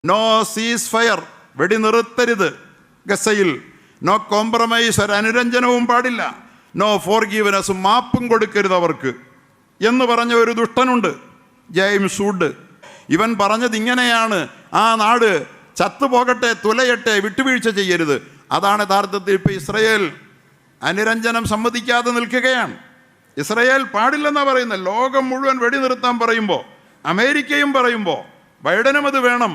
No സീസ് fire, വെടി നിർത്തരുത് ഗസയിൽ. നോ കോംപ്രമൈസ്, ഒരു അനുരഞ്ജനവും പാടില്ല. നോ ഫോർഗീവ്നെസ്, മാപ്പും കൊടുക്കരുത് അവർക്ക് എന്ന് പറഞ്ഞ ഒരു ദുഷ്ടനുണ്ട്, ജെയിംസ് വുഡ്. ഇവൻ പറഞ്ഞത് ഇങ്ങനെയാണ്: ആ നാട് ചത്തുപോകട്ടെ, തുലയട്ടെ, വിട്ടുവീഴ്ച ചെയ്യരുത്. അതാണ് യഥാർത്ഥത്തിൽ ഇപ്പോൾ ഇസ്രയേൽ അനുരഞ്ജനം സമ്മതിക്കാതെ നിൽക്കുകയാണ്. ഇസ്രയേൽ പാടില്ലെന്നാണ് പറയുന്നത്. ലോകം മുഴുവൻ വെടി നിർത്താൻ പറയുമ്പോൾ, അമേരിക്കയും പറയുമ്പോൾ, ബൈഡനും അത് വേണം,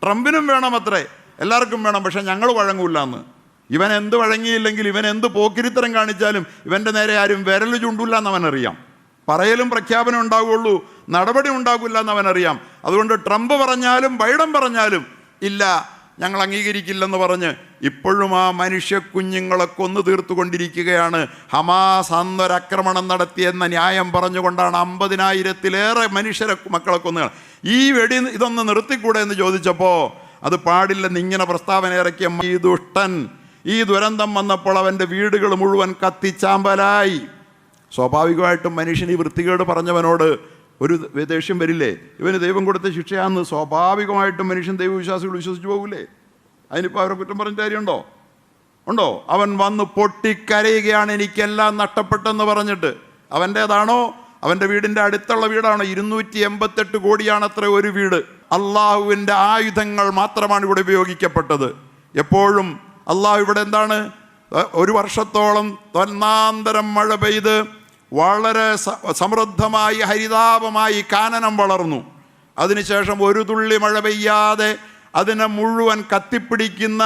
ട്രംപിനും വേണം, അത്രേ എല്ലാവർക്കും വേണം. പക്ഷെ ഞങ്ങൾ വഴങ്ങൂല്ല എന്ന്. ഇവൻ എന്ത് വഴങ്ങിയില്ലെങ്കിൽ, ഇവൻ എന്ത് പോക്കിരിത്തരം കാണിച്ചാലും ഇവൻ്റെ നേരെ ആരും വിരൽ ചൂണ്ടില്ല എന്നവനറിയാം. പറയലും പ്രഖ്യാപനം ഉണ്ടാവുകയുള്ളൂ, നടപടി ഉണ്ടാകില്ല എന്നവനറിയാം. അതുകൊണ്ട് ട്രംപ് പറഞ്ഞാലും ബൈഡൻ പറഞ്ഞാലും ഇല്ല, ഞങ്ങൾ അംഗീകരിക്കില്ലെന്ന് പറഞ്ഞ് ഇപ്പോഴും ആ മനുഷ്യ കുഞ്ഞുങ്ങളെ കൊന്നു തീർത്തുകൊണ്ടിരിക്കുകയാണ്. ഹമാസ് അന്നൊരാക്രമണം നടത്തിയെന്ന ന്യായം പറഞ്ഞുകൊണ്ടാണ് 50,000-ലേറെ മനുഷ്യരെ മക്കളെ കൊന്നുകൾ. ഈ വെടി ഇതൊന്ന് നിർത്തിക്കൂടെ എന്ന് ചോദിച്ചപ്പോൾ അത് പാടില്ലെന്ന് ഇങ്ങനെ പ്രസ്താവന ഇറക്കിയ ഈ ദുഷ്ടൻ, ഈ ദുരന്തം വന്നപ്പോൾ അവൻ്റെ വീടുകൾ മുഴുവൻ കത്തിച്ചാമ്പലായി. സ്വാഭാവികമായിട്ടും മനുഷ്യൻ ഈ വൃത്തികേട് പറഞ്ഞവനോട് ഒരു ദേഷ്യം വരില്ലേ? ഇവന് ദൈവം കൊടുത്ത ശിക്ഷയാണെന്ന് സ്വാഭാവികമായിട്ടും മനുഷ്യൻ ദൈവവിശ്വാസികൾ വിശ്വസിച്ച് പോകില്ലേ? അതിനിപ്പോൾ അവരെ കുറ്റം പറഞ്ഞ കാര്യമുണ്ടോ? ഉണ്ടോ? അവൻ വന്ന് പൊട്ടിക്കരയുകയാണ്, എനിക്കെല്ലാം നഷ്ടപ്പെട്ടെന്ന് പറഞ്ഞിട്ട്. അവൻ്റേതാണോ? അവൻ്റെ വീടിൻ്റെ അടുത്തുള്ള വീടാണോ? 288 കോടിയാണത്ര ഒരു വീട്. അള്ളാഹുവിൻ്റെ ആയുധങ്ങൾ മാത്രമാണ് ഇവിടെ ഉപയോഗിക്കപ്പെട്ടത്. എപ്പോഴും അള്ളാഹു ഇവിടെ എന്താണ്, ഒരു വർഷത്തോളം തൊന്നാന്തരം മഴ പെയ്ത് വളരെ സമൃദ്ധമായി ഹരിതാപമായി കാനനം വളർന്നു. അതിനുശേഷം ഒരു തുള്ളി മഴ പെയ്യാതെ അതിനെ മുഴുവൻ കത്തിപ്പിടിക്കുന്ന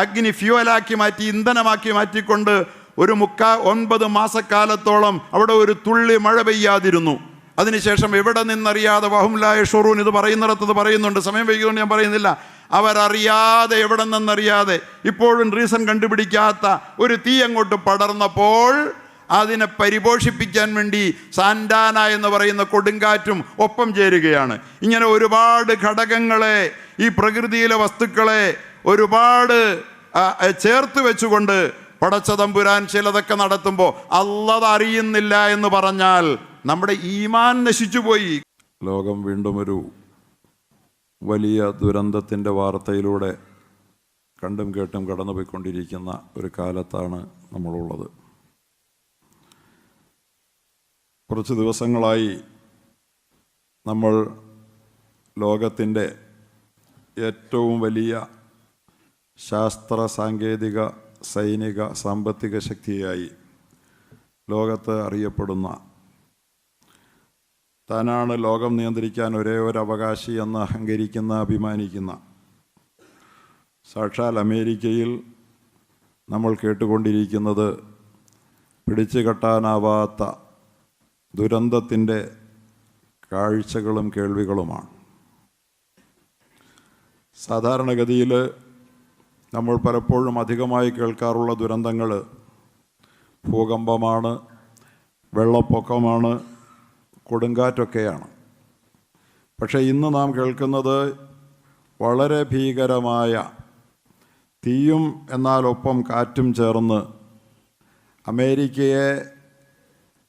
അഗ്നി ഫ്യൂവലാക്കി മാറ്റി, ഇന്ധനമാക്കി മാറ്റിക്കൊണ്ട് 9 മാസക്കാലത്തോളം അവിടെ ഒരു തുള്ളി മഴ പെയ്യാതിരുന്നു. അതിനുശേഷം എവിടെ നിന്നറിയാതെ വഹുംലായ ഷൊറൂൻ, ഇത് പറയുന്നിടത്തത് പറയുന്നുണ്ട്, സമയം വൈകിയതുകൊണ്ട് ഞാൻ പറയുന്നില്ല, അവരറിയാതെ എവിടെ നിന്നറിയാതെ ഇപ്പോഴും റീസൺ കണ്ടുപിടിക്കാത്ത ഒരു തീ അങ്ങോട്ട് പടർന്നപ്പോൾ അതിനെ പരിപോഷിപ്പിക്കാൻ വേണ്ടി സാന്റാന എന്ന് പറയുന്ന കൊടുങ്കാറ്റും ഒപ്പം ചേരുകയാണ്. ഇങ്ങനെ ഒരുപാട് ഘടകങ്ങളെ, ഈ പ്രകൃതിയിലെ വസ്തുക്കളെ ഒരുപാട് ചേർത്ത് വെച്ചുകൊണ്ട് പടച്ച തമ്പുരാൻ ചിലതൊക്കെ നടത്തുമ്പോൾ അല്ലാഹ് അറിയുന്നില്ല എന്ന് പറഞ്ഞാൽ നമ്മുടെ ഈമാൻ നശിച്ചുപോയി. ലോകം വീണ്ടും ഒരു വലിയ ദുരന്തത്തിൻ്റെ വാർത്തയിലൂടെ കണ്ടും കേട്ടും കടന്നുപോയിക്കൊണ്ടിരിക്കുന്ന ഒരു കാലത്താണ് നമ്മളുള്ളത്. കുറച്ച് ദിവസങ്ങളായി നമ്മൾ ലോകത്തിൻ്റെ ഏറ്റവും വലിയ ശാസ്ത്ര സാങ്കേതിക സൈനിക സാമ്പത്തിക ശക്തിയായി ലോകത്ത് അറിയപ്പെടുന്ന, താനാണ് ലോകം നിയന്ത്രിക്കാൻ ഒരേ ഒരു അവകാശി എന്ന് അഹങ്കരിക്കുന്ന, അഭിമാനിക്കുന്ന സാക്ഷാൽ അമേരിക്കയിൽ നമ്മൾ കേട്ടുകൊണ്ടിരിക്കുന്നത് പിടിച്ചു കെട്ടാനാവാത്ത ദുരന്തത്തിൻ്റെ കാഴ്ചകളും കേൾവികളുമാണ്. സാധാരണഗതിയിൽ നമ്മൾ പലപ്പോഴും അധികമായി കേൾക്കാറുള്ള ദുരന്തങ്ങൾ ഭൂകമ്പമാണ്, വെള്ളപ്പൊക്കമാണ്, കൊടുങ്കാറ്റൊക്കെയാണ്. പക്ഷേ ഇന്ന് നാം കേൾക്കുന്നത് വളരെ ഭീകരമായ തീയും എന്നാലൊപ്പം കാറ്റും ചേർന്ന് അമേരിക്കയെ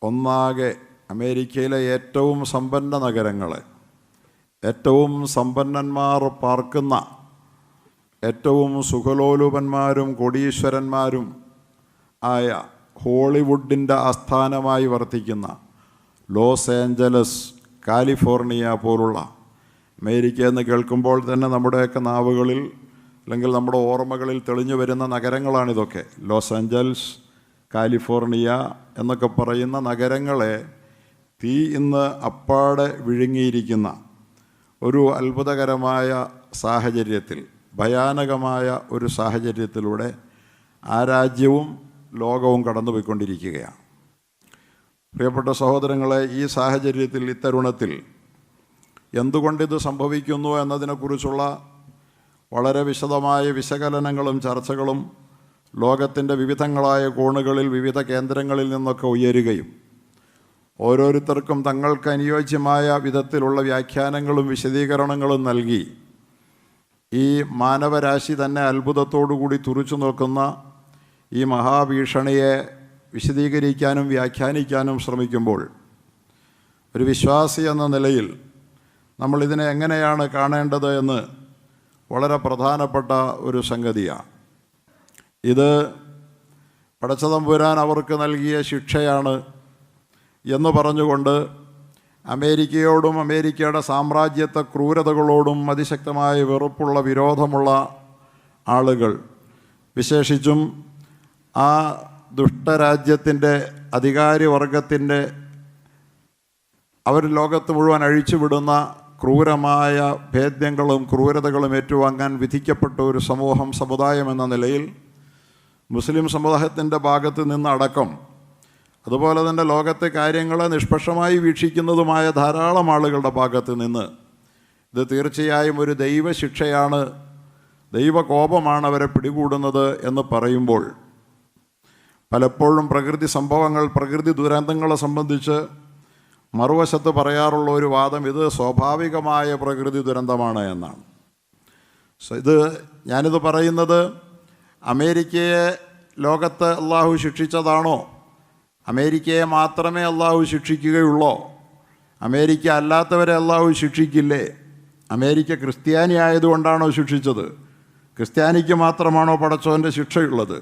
ഒന്നാകെ, അമേരിക്കയിലെ ഏറ്റവും സമ്പന്ന നഗരങ്ങളെ, ഏറ്റവും സമ്പന്നന്മാർ പാർക്കുന്ന, ഏറ്റവും സുഖലോലുപന്മാരും കോടീശ്വരന്മാരും ആയ ഹോളിവുഡിൻ്റെ ആസ്ഥാനമായി വർത്തിക്കുന്ന ലോസ് ഏഞ്ചലസ്, കാലിഫോർണിയ പോലുള്ള, അമേരിക്ക എന്ന് കേൾക്കുമ്പോൾ തന്നെ നമ്മുടെയൊക്കെ നാവുകളിൽ അല്ലെങ്കിൽ നമ്മുടെ ഓർമ്മകളിൽ തെളിഞ്ഞു വരുന്ന നഗരങ്ങളാണിതൊക്കെ. ലോസ് ഏഞ്ചൽസ്, കാലിഫോർണിയ എന്നൊക്കെ പറയുന്ന നഗരങ്ങളെ തീ ഇന്ന് അപ്പാടെ വിഴുങ്ങിയിരിക്കുന്ന ഒരു അത്ഭുതകരമായ സാഹചര്യത്തിൽ, ഭയാനകമായ ഒരു സാഹചര്യത്തിലൂടെ ആ രാജ്യവും ലോകവും കടന്നുപോയിക്കൊണ്ടിരിക്കുകയാണ്. പ്രിയപ്പെട്ട സഹോദരങ്ങളെ, ഈ സാഹചര്യത്തിൽ, ഇത്തരുണത്തിൽ എന്തുകൊണ്ടിത് സംഭവിക്കുന്നു എന്നതിനെക്കുറിച്ചുള്ള വളരെ വിശദമായ വിശകലനങ്ങളും ചർച്ചകളും ലോകത്തിൻ്റെ വിവിധങ്ങളായ കോണുകളിൽ, വിവിധ കേന്ദ്രങ്ങളിൽ നിന്നൊക്കെ ഉയരുകയും ഓരോരുത്തർക്കും തങ്ങൾക്ക് അനുയോജ്യമായ വിധത്തിലുള്ള വ്യാഖ്യാനങ്ങളും വിശദീകരണങ്ങളും നൽകി ഈ മാനവരാശി തന്നെ അത്ഭുതത്തോടുകൂടി തുറിച്ചു നോക്കുന്ന ഈ മഹാഭീഷണിയെ വിശദീകരിക്കാനും വ്യാഖ്യാനിക്കാനും ശ്രമിക്കുമ്പോൾ ഒരു വിശ്വാസി എന്ന നിലയിൽ നമ്മളിതിനെ എങ്ങനെയാണ് കാണേണ്ടത് എന്ന് വളരെ പ്രധാനപ്പെട്ട ഒരു സംഗതിയാണ്. ഇത് പടച്ചതമ്പുരാൻ അവർക്ക് നൽകിയ ശിക്ഷയാണ് എന്ന് പറഞ്ഞുകൊണ്ട് അമേരിക്കയോടും അമേരിക്കയുടെ സാമ്രാജ്യത്വ ക്രൂരതകളോടും അതിശക്തമായ വെറുപ്പുള്ള വിരോധമുള്ള ആളുകൾ, വിശേഷിച്ചും ആ ദുഷ്ടരാജ്യത്തിൻ്റെ അധികാരിവർഗത്തിൻ്റെ അവർ ലോകത്ത് മുഴുവൻ അഴിച്ചുവിടുന്ന ക്രൂരമായ ഭേദ്യങ്ങളും ക്രൂരതകളും ഏറ്റുവാങ്ങാൻ വിധിക്കപ്പെട്ട ഒരു സമുദായം എന്ന നിലയിൽ മുസ്ലിം സമുദായത്തിൻ്റെ ഭാഗത്ത് നിന്നടക്കം, അതുപോലെ തന്നെ ലോകത്തെ കാര്യങ്ങളെ നിഷ്പക്ഷമായി വീക്ഷിക്കുന്നതുമായ ധാരാളം ആളുകളുടെ ഭാഗത്ത് നിന്ന് ഇത് തീർച്ചയായും ഒരു ദൈവശിക്ഷയാണ്, ദൈവകോപമാണ് അവരെ പിടികൂടുന്നത് എന്ന് പറയുമ്പോൾ, പലപ്പോഴും പ്രകൃതി സംഭവങ്ങൾ, പ്രകൃതി ദുരന്തങ്ങളെ സംബന്ധിച്ച് മറുവശത്ത് പറയാറുള്ള ഒരു വാദം ഇത് സ്വാഭാവികമായ പ്രകൃതി ദുരന്തമാണ് എന്നാണ്. ഞാനിത് പറയുന്നത് അമേരിക്കയെ ലോകത്ത് അള്ളാഹു ശിക്ഷിച്ചതാണോ? അമേരിക്കയെ മാത്രമേ അള്ളാഹു ശിക്ഷിക്കുകയുള്ളോ? അമേരിക്ക അല്ലാത്തവരെ അള്ളാഹു ശിക്ഷിക്കില്ലേ? അമേരിക്ക ക്രിസ്ത്യാനി ആയതുകൊണ്ടാണോ ശിക്ഷിച്ചത്? ക്രിസ്ത്യാനിക്ക് മാത്രമാണോ പടച്ചവൻ്റെ ശിക്ഷയുള്ളത്?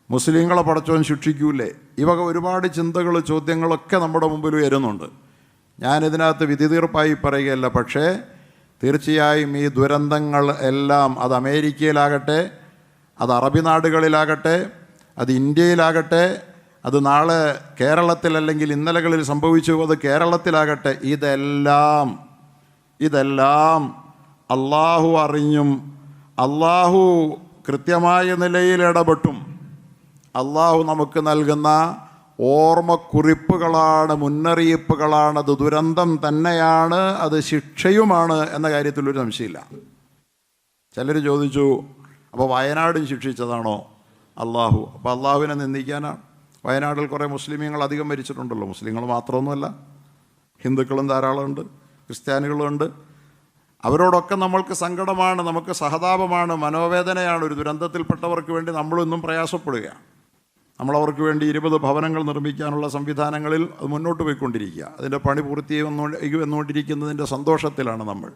മുസ്ലിങ്ങളെ പടച്ചവൻ ശിക്ഷിക്കൂലേ? ഈ വക ഒരുപാട് ചിന്തകൾ, ചോദ്യങ്ങളൊക്കെ നമ്മുടെ മുമ്പിൽ വരുന്നുണ്ട്. ഞാനിതിനകത്ത് വിധി തീർപ്പായി പറയുകയല്ല. പക്ഷേ തീർച്ചയായും ഈ ദുരന്തങ്ങൾ എല്ലാം, അത് അമേരിക്കയിലാകട്ടെ, അത് അറബി നാടുകളിലാകട്ടെ, അത് ഇന്ത്യയിലാകട്ടെ, അത് നാളെ കേരളത്തിൽ അല്ലെങ്കിൽ ഇന്നലകളിൽ സംഭവിച്ചു അത് കേരളത്തിലാകട്ടെ, ഇതെല്ലാം അള്ളാഹു അറിഞ്ഞും അള്ളാഹു കൃത്യമായ നിലയിൽ ഇടപെട്ടും അള്ളാഹു നമുക്ക് നൽകുന്ന ഓർമ്മക്കുറിപ്പുകളാണ്, മുന്നറിയിപ്പുകളാണ്. അത് ദുരന്തം തന്നെയാണ്, അത് ശിക്ഷയുമാണ് എന്ന കാര്യത്തിലൊരു സംശയമില്ല. ചിലർ ചോദിച്ചു, അപ്പോൾ വയനാടും ശിക്ഷിച്ചതാണോ അള്ളാഹു? അപ്പോൾ അള്ളാഹുവിനെ നിന്ദിക്കാനാണ്. വയനാട്ടിൽ കുറേ മുസ്ലിമീങ്ങൾ അധികം മരിച്ചിട്ടുണ്ടല്ലോ. മുസ്ലിങ്ങൾ മാത്രമൊന്നുമല്ല, ഹിന്ദുക്കളും ധാരാളമുണ്ട്, ക്രിസ്ത്യാനികളുമുണ്ട്. അവരോടൊക്കെ നമ്മൾക്ക് സങ്കടമാണ്, നമുക്ക് സഹതാപമാണ്, മനോവേദനയാണ്. ഒരു ദുരന്തത്തിൽപ്പെട്ടവർക്ക് വേണ്ടി നമ്മളിന്നും പ്രയാസപ്പെടുക. നമ്മളവർക്ക് വേണ്ടി 20 ഭവനങ്ങൾ നിർമ്മിക്കാനുള്ള സംവിധാനങ്ങളിൽ അത് മുന്നോട്ട് പോയിക്കൊണ്ടിരിക്കുക. അതിൻ്റെ പണി വന്നുകൊണ്ടിരിക്കുന്നതിൻ്റെ സന്തോഷത്തിലാണ് നമ്മൾ.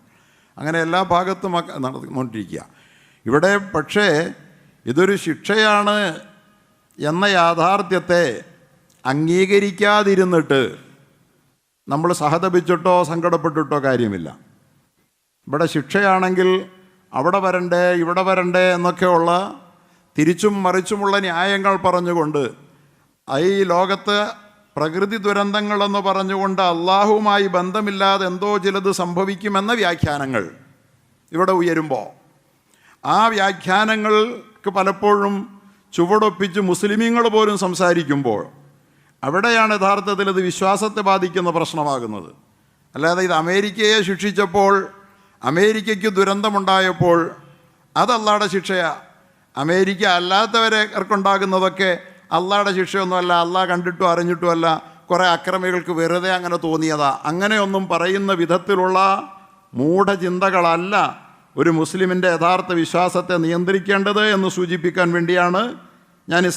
അങ്ങനെ എല്ലാ ഭാഗത്തും നടന്നുകൊണ്ടിരിക്കുക. ഇവിടെ പക്ഷേ ഇതൊരു ശിക്ഷയാണ് എന്ന യാഥാർത്ഥ്യത്തെ അംഗീകരിക്കാതിരുന്നിട്ട് നമ്മൾ സഹതപിച്ചിട്ടോ സങ്കടപ്പെട്ടിട്ടോ കാര്യമില്ല. ഇവിടെ ശിക്ഷയാണെങ്കിൽ അവിടെ വരണ്ടേ ഇവിടെ വരണ്ടേ എന്നൊക്കെയുള്ള തിരിച്ചും മറിച്ചുമുള്ള ന്യായങ്ങൾ പറഞ്ഞുകൊണ്ട്, ഈ ലോകത്ത് പ്രകൃതി ദുരന്തങ്ങളെന്ന് പറഞ്ഞുകൊണ്ട് അള്ളാഹുവുമായി ബന്ധമില്ലാതെ എന്തോ ചിലത് സംഭവിക്കുമെന്ന വ്യാഖ്യാനങ്ങൾ ഇവിടെ ഉയരുമ്പോൾ, ആ വ്യാഖ്യാനങ്ങൾക്ക് പലപ്പോഴും ചുവടൊപ്പിച്ച് മുസ്ലിമീങ്ങൾ പോലും സംസാരിക്കുമ്പോൾ അവിടെയാണ് യഥാർത്ഥത്തിൽ ഇത് വിശ്വാസത്തെ ബാധിക്കുന്ന പ്രശ്നമാകുന്നത്. അല്ലാതെ ഇത് അമേരിക്കയെ ശിക്ഷിച്ചപ്പോൾ, അമേരിക്കയ്ക്ക് ദുരന്തമുണ്ടായപ്പോൾ അത് അള്ളാഹുടെ ശിക്ഷയാണ്. അമേരിക്ക അല്ലാത്തവരെക്കുണ്ടാകുന്നതൊക്കെ അള്ളാഹുടെ ശിക്ഷയൊന്നുമല്ല, അള്ളാഹ് കണ്ടിട്ടും അറിഞ്ഞിട്ടുമല്ല, കുറേ അക്രമികൾക്ക് വെറുതെ അങ്ങനെ തോന്നിയതാ. അങ്ങനെയൊന്നും പറയുന്ന വിധത്തിലുള്ള മൂഢചിന്തകളല്ല ഒരു മുസ്ലിമിൻ്റെ യഥാർത്ഥ വിശ്വാസത്തെ നിയന്ത്രിക്കേണ്ടത് എന്ന് സൂചിപ്പിക്കാൻ വേണ്ടിയാണ് ഞാൻ ഈ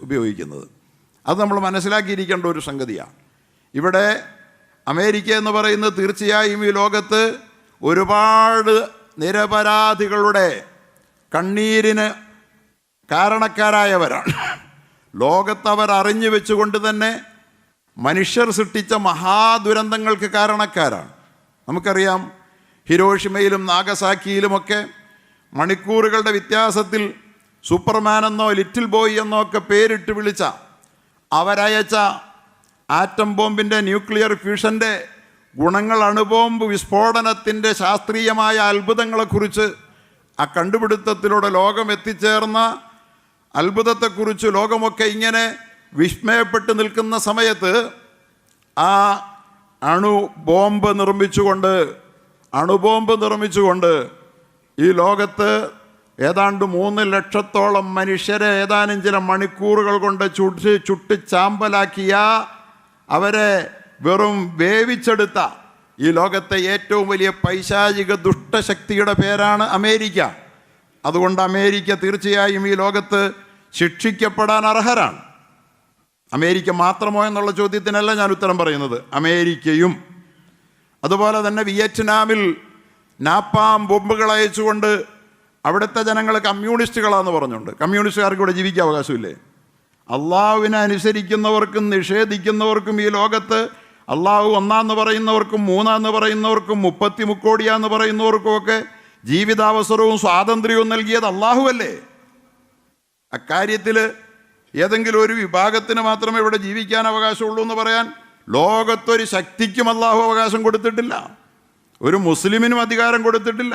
ഉപയോഗിക്കുന്നത്. അത് നമ്മൾ മനസ്സിലാക്കിയിരിക്കേണ്ട ഒരു സംഗതിയാണ്. ഇവിടെ അമേരിക്ക എന്ന് പറയുന്നത് തീർച്ചയായും ഈ ലോകത്ത് ഒരുപാട് നിരപരാധികളുടെ കണ്ണീരിന് കാരണക്കാരായവരാണ്. ലോകത്തവർ അറിഞ്ഞു വെച്ചുകൊണ്ട് തന്നെ മനുഷ്യർ സൃഷ്ടിച്ച മഹാദുരന്തങ്ങൾക്ക് കാരണക്കാരാണ്. നമുക്കറിയാം, ഹിരോഷിമയിലും നാഗസാക്കിയിലുമൊക്കെ മണിക്കൂറുകളുടെ വ്യത്യാസത്തിൽ സൂപ്പർമാൻ എന്നോ ലിറ്റിൽ ബോയ് എന്നോ ഒക്കെ പേരിട്ട് വിളിച്ച, അവരയച്ച ആറ്റം ബോംബിൻ്റെ, ന്യൂക്ലിയർ ഫ്യൂഷൻ്റെ ഗുണങ്ങൾ, അണുബോംബ് വിസ്ഫോടനത്തിൻ്റെ ശാസ്ത്രീയമായ അത്ഭുതങ്ങളെക്കുറിച്ച്, ആ കണ്ടുപിടുത്തത്തിലൂടെ ലോകം എത്തിച്ചേർന്ന അത്ഭുതത്തെക്കുറിച്ച് ലോകമൊക്കെ ഇങ്ങനെ വിസ്മയപ്പെട്ട് നിൽക്കുന്ന സമയത്ത് ആ അണുബോംബ് നിർമ്മിച്ചുകൊണ്ട് ഈ ലോകത്ത് ഏതാണ്ട് 3 ലക്ഷത്തോളം മനുഷ്യരെ ഏതാനും ചില മണിക്കൂറുകൾ കൊണ്ട് ചുട്ട് ചാമ്പലാക്കിയ, അവരെ വെറും വേവിച്ചെടുത്ത ഈ ലോകത്തെ ഏറ്റവും വലിയ പൈശാചിക ദുഷ്ടശക്തിയുടെ പേരാണ് അമേരിക്ക. അതുകൊണ്ട് അമേരിക്ക തീർച്ചയായും ഈ ലോകത്ത് ശിക്ഷിക്കപ്പെടാൻ അർഹരാണ്. അമേരിക്ക മാത്രമോ എന്നുള്ള ചോദ്യത്തിനല്ല ഞാൻ ഉത്തരം പറയുന്നത്. അമേരിക്കയും അതുപോലെ തന്നെ വിയറ്റ്നാമിൽ നാപ്പാം ബോംബുകൾ അയച്ചുകൊണ്ട് അവിടുത്തെ ജനങ്ങൾ കമ്മ്യൂണിസ്റ്റുകളാന്ന് പറഞ്ഞുകൊണ്ട്, കമ്മ്യൂണിസ്റ്റുകാർക്ക് ഇവിടെ ജീവിക്കാൻ അവകാശമില്ലേ? അള്ളാഹുവിനെ അനുസരിക്കുന്നവർക്കും നിഷേധിക്കുന്നവർക്കും ഈ ലോകത്ത് അള്ളാഹു ഒന്നാന്ന് പറയുന്നവർക്കും മൂന്നാന്ന് പറയുന്നവർക്കും 30 മുക്കോടിയാന്ന് പറയുന്നവർക്കുമൊക്കെ ജീവിതാവസരവും സ്വാതന്ത്ര്യവും നൽകിയത് അള്ളാഹുവല്ലേ? അക്കാര്യത്തിൽ ഏതെങ്കിലും ഒരു വിഭാഗത്തിന് മാത്രമേ ഇവിടെ ജീവിക്കാൻ അവകാശമുള്ളൂ എന്ന് പറയാൻ ലോകത്തൊരു ശക്തിക്കും അള്ളാഹു അവകാശം കൊടുത്തിട്ടില്ല. ഒരു മുസ്ലിമിനും അധികാരം കൊടുത്തിട്ടില്ല.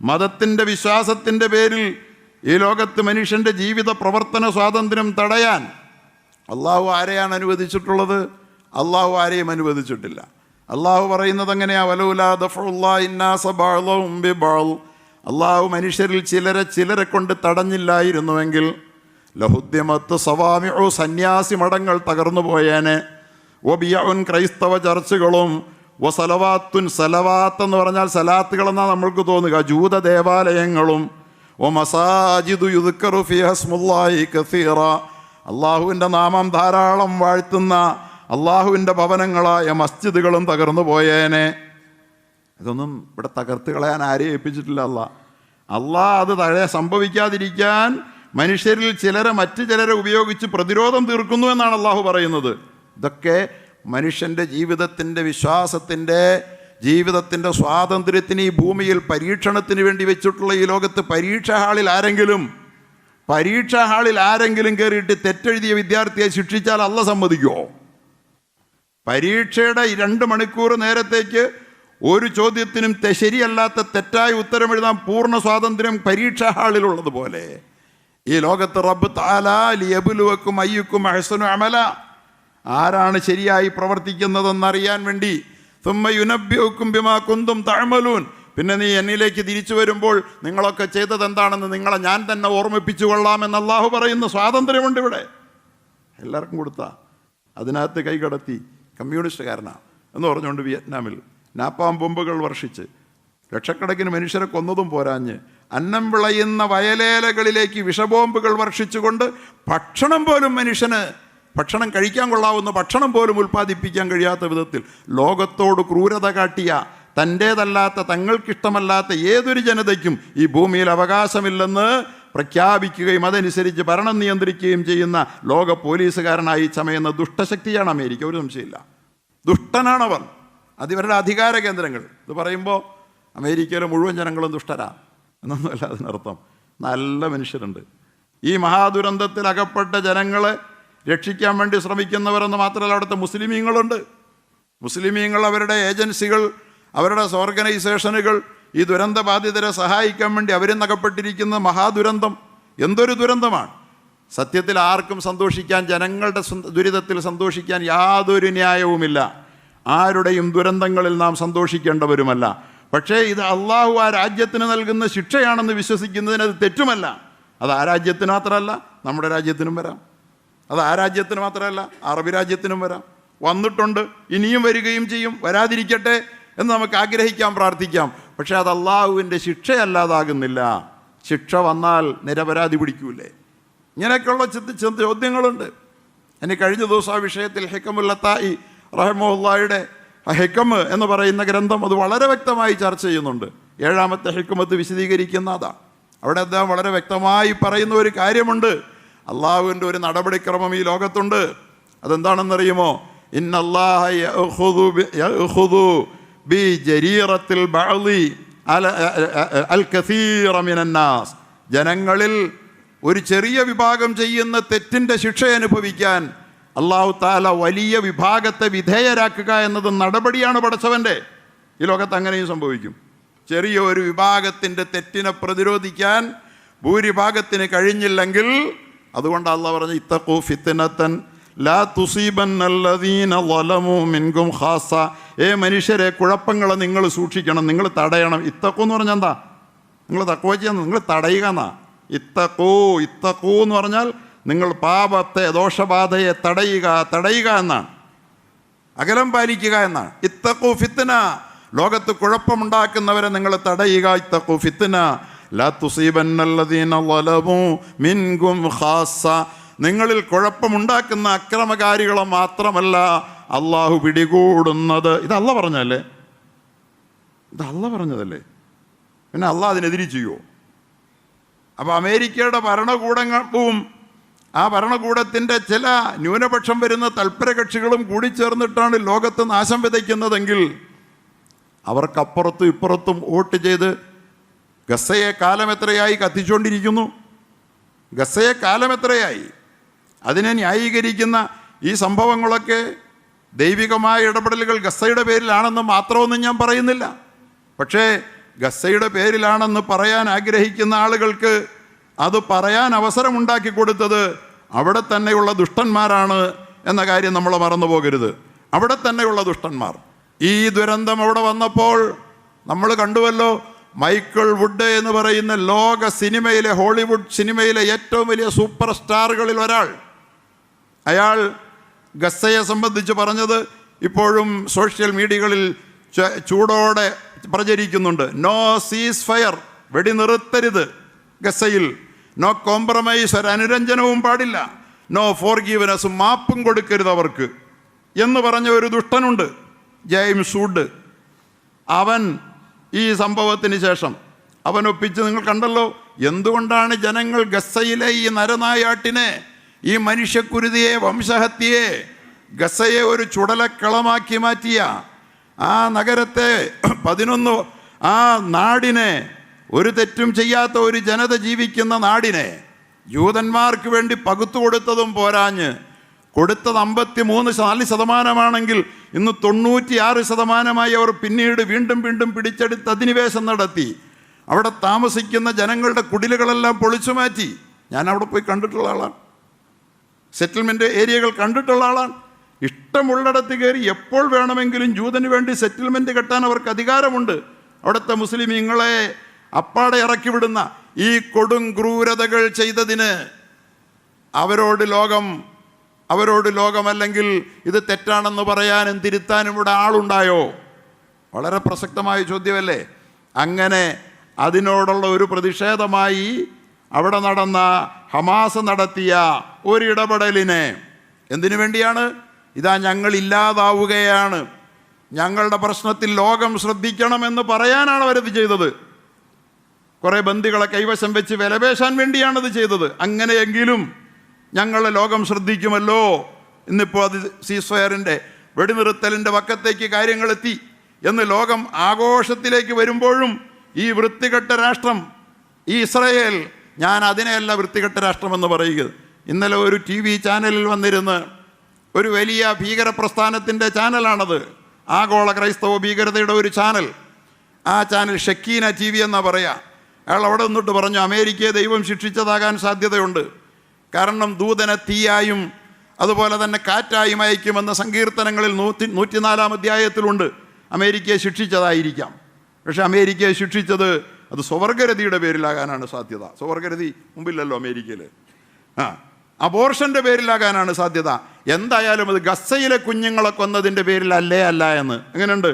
മതത്തിൻ്റെ വിശ്വാസത്തിൻ്റെ പേരിൽ ഈ ലോകത്ത് മനുഷ്യൻ്റെ ജീവിത പ്രവർത്തന സ്വാതന്ത്ര്യം തടയാൻ അള്ളാഹു ആരെയാണ് അനുവദിച്ചിട്ടുള്ളത്? അള്ളാഹു ആരെയും അനുവദിച്ചിട്ടില്ല. അള്ളാഹു പറയുന്നത് എങ്ങനെയാ? വലൗലാ ദഫഉല്ലാഹി ഇന്നാസ ബഅ്ളഹും ബിബഅ്ള്, അള്ളാഹു മനുഷ്യരിൽ ചിലരെ കൊണ്ട് തടഞ്ഞില്ലായിരുന്നുവെങ്കിൽ ലഹുദ്യമത്ത് സവാമിഉ, സന്യാസി മഠങ്ങൾ തകർന്നു പോയേനെ, വബിയഉൻ, ക്രൈസ്തവ ചർച്ചുകളും, വസലവാത്തുൻ, സലവാത്ത് എന്ന് പറഞ്ഞാൽ സലാത്തുകളെന്നാണ് നമ്മൾക്ക് തോന്നുക, ജൂത ദേവാലയങ്ങളും, വമസാജിദു യുദ്കറു ഫീഹാ ഇസ്മുല്ലാഹി കസീറ, അള്ളാഹുവിൻ്റെ നാമം ധാരാളം വാഴ്ത്തുന്ന അള്ളാഹുവിൻ്റെ ഭവനങ്ങളായ മസ്ജിദുകളും തകർന്നു പോയേനെ. ഇതൊന്നും ഇവിടെ തകർത്ത് കളയാൻ ആരെയും ഏൽപ്പിച്ചിട്ടില്ല അള്ളാഹ് അത് സംഭവിക്കാതിരിക്കാൻ മനുഷ്യരിൽ മറ്റു ചിലരെ ഉപയോഗിച്ച് പ്രതിരോധം തീർക്കുന്നു എന്നാണ് അള്ളാഹു പറയുന്നത്. ഇതൊക്കെ മനുഷ്യൻ്റെ ജീവിതത്തിൻ്റെ വിശ്വാസത്തിൻ്റെ ജീവിതത്തിൻ്റെ സ്വാതന്ത്ര്യത്തിന് ഈ ഭൂമിയിൽ പരീക്ഷണത്തിന് വേണ്ടി വെച്ചിട്ടുള്ള ഈ ലോകത്ത് പരീക്ഷാ ഹാളിൽ ആരെങ്കിലും കയറിയിട്ട് തെറ്റെഴുതിയ വിദ്യാർത്ഥിയെ ശിക്ഷിച്ചാൽ അള്ളാഹ് സമ്മതിക്കുമോ? പരീക്ഷയുടെ 2 മണിക്കൂർ നേരത്തേക്ക് ഒരു ചോദ്യത്തിനും ശരിയല്ലാത്ത തെറ്റായ ഉത്തരം എഴുതാൻ പൂർണ്ണ സ്വാതന്ത്ര്യം പരീക്ഷാ ഹാളിലുള്ളതുപോലെ ഈ ലോകത്ത് റബ്ബ് തആലാ ലിയബ്ലുവക്കും അയ്യുക്കും അഹ്സനു അമല, ആരാണ് ശരിയായി പ്രവർത്തിക്കുന്നതെന്നറിയാൻ വേണ്ടി സുമ്മ യുനബ്ബിഉക്കും ബിമാ കുന്തും തഅമലൂൻ, പിന്നെ നീ എന്നിലേക്ക് തിരിച്ചു വരുമ്പോൾ നിങ്ങളൊക്കെ ചെയ്തത് എന്താണെന്ന് നിങ്ങളെ ഞാൻ തന്നെ ഓർമ്മിപ്പിച്ചു കൊള്ളാമെന്ന് അള്ളാഹു പറയുന്ന സ്വാതന്ത്ര്യമുണ്ട് ഇവിടെ. എല്ലാവർക്കും കൊടുത്താ അതിനകത്ത് കൈകടത്തി കമ്മ്യൂണിസ്റ്റുകാരനാണ് എന്ന് പറഞ്ഞുകൊണ്ട് വിയറ്റ്നാമിൽ നാപ്പാം ബോംബുകൾ വർഷിച്ച് ലക്ഷക്കണക്കിന് മനുഷ്യരെ കൊന്നതും പോരാഞ്ഞ് അന്നം വിളയുന്ന വയലേലകളിലേക്ക് വിഷബോംബുകൾ വർഷിച്ചുകൊണ്ട് ഭക്ഷണം കഴിക്കാൻ കൊള്ളാവുന്ന ഭക്ഷണം പോലും ഉൽപ്പാദിപ്പിക്കാൻ കഴിയാത്ത വിധത്തിൽ ലോകത്തോട് ക്രൂരത കാട്ടിയ, തൻ്റേതല്ലാത്ത തങ്ങൾക്കിഷ്ടമല്ലാത്ത ഏതൊരു ജനതയ്ക്കും ഈ ഭൂമിയിൽ അവകാശമില്ലെന്ന് പ്രഖ്യാപിക്കുകയും അതനുസരിച്ച് ഭരണം നിയന്ത്രിക്കുകയും ചെയ്യുന്ന ലോക പോലീസുകാരനായി ചമയുന്ന ദുഷ്ടശക്തിയാണ് അമേരിക്ക. ഒരു സംശയമില്ല, ദുഷ്ടനാണവർ. അതിവരുടെ അധികാര കേന്ദ്രങ്ങൾ. ഇത് പറയുമ്പോൾ അമേരിക്കയിലെ മുഴുവൻ ജനങ്ങളും ദുഷ്ടരാ എന്നൊന്നുമല്ല അതിനർത്ഥം. നല്ല മനുഷ്യരുണ്ട്. ഈ മഹാദുരന്തത്തിൽ അകപ്പെട്ട ജനങ്ങളെ രക്ഷിക്കാൻ വേണ്ടി ശ്രമിക്കുന്നവരെന്ന് മാത്രമല്ല, അവിടുത്തെ മുസ്ലിമീങ്ങളുണ്ട്. മുസ്ലിമീങ്ങൾ, അവരുടെ ഏജൻസികൾ, അവരുടെ ഓർഗനൈസേഷനുകൾ ഈ ദുരന്ത ബാധിതരെ സഹായിക്കാൻ വേണ്ടി അവരിന്നകപ്പെട്ടിരിക്കുന്ന മഹാദുരന്തം എന്തൊരു ദുരന്തമാണ്. സത്യത്തിൽ ആർക്കും സന്തോഷിക്കാൻ, ജനങ്ങളുടെ ദുരിതത്തിൽ സന്തോഷിക്കാൻ യാതൊരു ന്യായവുമില്ല. ആരുടെയും ദുരന്തങ്ങളിൽ നാം സന്തോഷിക്കേണ്ടവരുമല്ല. പക്ഷേ ഇത് അള്ളാഹു ആ രാജ്യത്തിന് നൽകുന്ന ശിക്ഷയാണെന്ന് വിശ്വസിക്കുന്നതിന് അത് തെറ്റുമല്ല. അത് ആ രാജ്യത്തിന് മാത്രമല്ല, നമ്മുടെ രാജ്യത്തിനും വരാം. അത് ആ രാജ്യത്തിന് മാത്രമല്ല, അറബി രാജ്യത്തിനും വരാം. വന്നിട്ടുണ്ട്, ഇനിയും വരികയും ചെയ്യും. വരാതിരിക്കട്ടെ എന്ന് നമുക്ക് ആഗ്രഹിക്കാം, പ്രാർത്ഥിക്കാം. പക്ഷെ അത് അള്ളാഹുവിൻ്റെ ശിക്ഷയല്ലാതാകുന്നില്ല. ശിക്ഷ വന്നാൽ നിരപരാധി പിടിക്കൂലേ? ഇങ്ങനെയൊക്കെയുള്ള ചോദ്യങ്ങളുണ്ട്. ഇനി കഴിഞ്ഞ ദിവസം ആ വിഷയത്തിൽ ഹിക്കമുൽ ലത്തായി റഹ്മത്തുള്ളാഹിയുടെ ഹിക്കമ് എന്ന് പറയുന്ന ഗ്രന്ഥം അത് വളരെ വ്യക്തമായി ചർച്ച ചെയ്യുന്നുണ്ട്. 7ാമത്തെ ഹിക്മത്ത് വിശദീകരിക്കുന്ന അതാണ്. അവിടെ അദ്ദേഹം വളരെ വ്യക്തമായി പറയുന്ന ഒരു കാര്യമുണ്ട്. അള്ളാഹുവിൻ്റെ ഒരു നടപടിക്രമം ഈ ലോകത്തുണ്ട്. അതെന്താണെന്നറിയുമോ? ഇന്നല്ലാഹ യഖുദു ബി ജരീറത്തിൽ ബഅളി അൽ കസീറ മിനന്നാസ്, ജനങ്ങളിൽ ഒരു ചെറിയ വിഭാഗം ചെയ്യുന്ന തെറ്റിൻ്റെ ശിക്ഷ അനുഭവിക്കാൻ അള്ളാഹു തആല വലിയ വിഭാഗത്തെ വിധേയരാക്കുക എന്നത് നടപടിയാണ് പടച്ചവൻ്റെ. ഈ ലോകത്ത് അങ്ങനെയും സംഭവിക്കും. ചെറിയ ഒരു വിഭാഗത്തിൻ്റെ തെറ്റിനെ പ്രതിരോധിക്കാൻ ഭൂരിഭാഗത്തിന് കഴിഞ്ഞില്ലെങ്കിൽ, അതുകൊണ്ട് അള്ളാഹു പറഞ്ഞു ഇത്തഖൂ ഫിത്നതൻ ലാ തുസീബന്നല്ലദീന ളലമൂ മിൻകും ഖാസ, മനുഷ്യരെ കുഴപ്പങ്ങളെ നിങ്ങൾ സൂക്ഷിക്കണം, നിങ്ങൾ തടയണം. ഇത്തഖൂ എന്ന് പറഞ്ഞാൽ എന്താ? നിങ്ങൾ തഖ്വ ചെയ്യുന്ന, നിങ്ങൾ തടയുക എന്നാ. ഇത്തഖൂ എന്ന് പറഞ്ഞാൽ നിങ്ങൾ പാപത്തെ, ദോഷബാധയെ തടയുക എന്നാണ്, അകലം പാലിക്കുക എന്നാണ്. ഇത്തഖൂ ഫിത്ന, ലോകത്ത് കുഴപ്പമുണ്ടാക്കുന്നവരെ നിങ്ങൾ തടയുക. ഇത്തഖൂ ഫിത്ന ലാ തുസീബന്നല്ലദീന ളലമൂ മിൻകും ഖാസ, നിങ്ങളിൽ കുഴപ്പമുണ്ടാക്കുന്ന അക്രമകാരികളെ മാത്രമല്ല അള്ളാഹു പിടികൂടുന്നത്. ഇത് അള്ളാഹ് പറഞ്ഞതല്ലേ? പിന്നെ അള്ളാഹ് അതിനെതിരെ ചെയ്യുമോ? അപ്പോൾ അമേരിക്കയുടെ ഭരണകൂടവും ആ ഭരണകൂടത്തിൻ്റെ ചില ന്യൂനപക്ഷം വരുന്ന തൽപര കക്ഷികളും കൂടി ചേർന്നിട്ടാണ് ലോകത്ത് നാശം വിതയ്ക്കുന്നതെങ്കിൽ അവർക്കപ്പുറത്തും ഇപ്പുറത്തും വോട്ട് ചെയ്ത് ഗസയെ കാലം എത്രയായി കത്തിച്ചുകൊണ്ടിരിക്കുന്നു? ഗസയെ കാലം എത്രയായി? അതിനെ ന്യായീകരിക്കുന്ന ഈ സംഭവങ്ങളൊക്കെ ദൈവികമായ ഇടപെടലുകൾ ഗസയുടെ പേരിലാണെന്ന് മാത്രമൊന്നും ഞാൻ പറയുന്നില്ല. പക്ഷേ ഗസയുടെ പേരിലാണെന്ന് പറയാൻ ആഗ്രഹിക്കുന്ന ആളുകൾക്ക് അത് പറയാൻ അവസരമുണ്ടാക്കി കൊടുത്തത് അവിടെ തന്നെയുള്ള ദുഷ്ടന്മാരാണ് എന്ന കാര്യം നമ്മൾ മറന്നു പോകരുത്. അവിടെ തന്നെയുള്ള ദുഷ്ടന്മാർ. ഈ ദുരന്തം അവിടെ വന്നപ്പോൾ നമ്മൾ കണ്ടുവല്ലോ, മൈക്കിൾ വുഡ് എന്ന് പറയുന്ന ലോക സിനിമയിലെ, ഹോളിവുഡ് സിനിമയിലെ ഏറ്റവും വലിയ സൂപ്പർ സ്റ്റാറുകളിൽ ഒരാൾ, അയാൾ ഗസയെ സംബന്ധിച്ച് പറഞ്ഞത് ഇപ്പോഴും സോഷ്യൽ മീഡിയകളിൽ ചൂടോടെ പ്രചരിക്കുന്നുണ്ട്. നോ സീസ് ഫയർ, വെടിനിർത്തരുത് ഗസയിൽ. നോ കോംപ്രമൈസ്, ഒരു അനുരഞ്ജനവും പാടില്ല. നോ ഫോർഗീവ്നെസ്, മാപ്പും കൊടുക്കരുത് അവർക്ക് എന്ന് പറഞ്ഞ ഒരു ദുഷ്ടനുണ്ട്, ജെയിംസ് വുഡ്. അവൻ ഈ സംഭവത്തിന് ശേഷം അവൻ ഒപ്പിച്ച്, നിങ്ങൾ കണ്ടല്ലോ എന്തുകൊണ്ടാണ് ജനങ്ങൾ ഗസയിലെ ഈ നരനായാട്ടിനെ, ഈ മനുഷ്യക്കുരുതിയെ, വംശഹത്യയെ, ഗസയെ ഒരു ചുടലക്കളമാക്കി മാറ്റിയ ആ നഗരത്തെ, 11 ആ നാടിനെ, ഒരു തെറ്റും ചെയ്യാത്ത ഒരു ജനത ജീവിക്കുന്ന നാടിനെ ജൂതന്മാർക്ക് വേണ്ടി പകുത്തു കൊടുത്തതും പോരാഞ്ഞ്, കൊടുത്തത് 53% ഇന്ന് 96% അവർ പിന്നീട് വീണ്ടും വീണ്ടും പിടിച്ചെടുത്ത് അധിനിവേശം നടത്തി. അവിടെ താമസിക്കുന്ന ജനങ്ങളുടെ കുടിലുകളെല്ലാം പൊളിച്ചു മാറ്റി. ഞാൻ അവിടെ പോയി കണ്ടിട്ടുള്ള ആളാണ്, സെറ്റിൽമെൻറ്റ് ഏരിയകൾ കണ്ടിട്ടുള്ള ആളാണ്. ഇഷ്ടമുള്ളിടത്ത് കയറി എപ്പോൾ വേണമെങ്കിലും ജൂതന് വേണ്ടി സെറ്റിൽമെൻറ്റ് കെട്ടാൻ അവർക്ക് അധികാരമുണ്ട്. അവിടുത്തെ മുസ്ലിമീങ്ങളെ അപ്പാടെ ഇറക്കി വിടുന്ന ഈ കൊടും ക്രൂരതകൾ ചെയ്തതിന് അവരോട് ലോകം അല്ലെങ്കിൽ ഇത് തെറ്റാണെന്ന് പറയാനും തിരുത്താനും ഇവിടെ ആളുണ്ടായോ? വളരെ പ്രസക്തമായ ചോദ്യമല്ലേ. അങ്ങനെ അതിനോടുള്ള ഒരു പ്രതിഷേധമായി അവിടെ നടന്ന ഹമാസ് നടത്തിയ ഒരു ഇടപെടലിനെ, എന്തിനു വേണ്ടിയാണ്? ഇതാ ഞങ്ങൾ ഇല്ലാതാവുകയാണ്, ഞങ്ങളുടെ പ്രശ്നത്തിൽ ലോകം ശ്രദ്ധിക്കണമെന്ന് പറയാനാണ് അവരത് ചെയ്തത്. കുറേ ബന്ദികളെ കൈവശം വെച്ച് വിലപേശാൻ വേണ്ടിയാണത് ചെയ്തത്. അങ്ങനെയെങ്കിലും ഞങ്ങളെ ലോകം ശ്രദ്ധിക്കുമല്ലോ. ഇന്നിപ്പോൾ അത് സീസ്ഫയറിൻ്റെ, വെടിനിർത്തലിൻ്റെ പക്കത്തേക്ക് കാര്യങ്ങളെത്തി എന്ന് ലോകം ആഘോഷത്തിലേക്ക് വരുമ്പോഴും ഈ വൃത്തികെട്ട രാഷ്ട്രം, ഈ ഇസ്രായേൽ, ഞാൻ അതിനെയല്ല വൃത്തികെട്ട രാഷ്ട്രമെന്ന് പറയുക. ഇന്നലെ ഒരു TV ചാനലിൽ വന്നിരുന്ന്, ഒരു വലിയ ഭീകര പ്രസ്ഥാനത്തിൻ്റെ ചാനലാണത്, ആഗോള ക്രൈസ്തവ ഭീകരതയുടെ ഒരു ചാനൽ. ആ ചാനൽ ഷക്കീന TV എന്നാണ് പറയുക. അയാൾ അവിടെ നിന്നിട്ട് പറഞ്ഞു, അമേരിക്കയെ ദൈവം ശിക്ഷിച്ചതാകാൻ സാധ്യതയുണ്ട്. കാരണം ദൂതനെ തീയായും അതുപോലെ തന്നെ കാറ്റായും അയക്കുമെന്ന സങ്കീർത്തനങ്ങളിൽ 104-ാം അധ്യായത്തിലുണ്ട്. അമേരിക്കയെ ശിക്ഷിച്ചതായിരിക്കാം. പക്ഷെ അമേരിക്കയെ ശിക്ഷിച്ചത് അത് സ്വവർഗരതിയുടെ പേരിലാകാനാണ് സാധ്യത. സ്വവർഗരതി മുമ്പില്ലല്ലോ അമേരിക്കയിൽ. അബോർഷൻ്റെ പേരിലാകാനാണ് സാധ്യത. എന്തായാലും അത് ഗസയിലെ കുഞ്ഞുങ്ങളെ കൊന്നതിൻ്റെ പേരിലല്ല എന്ന്. എങ്ങനെയുണ്ട്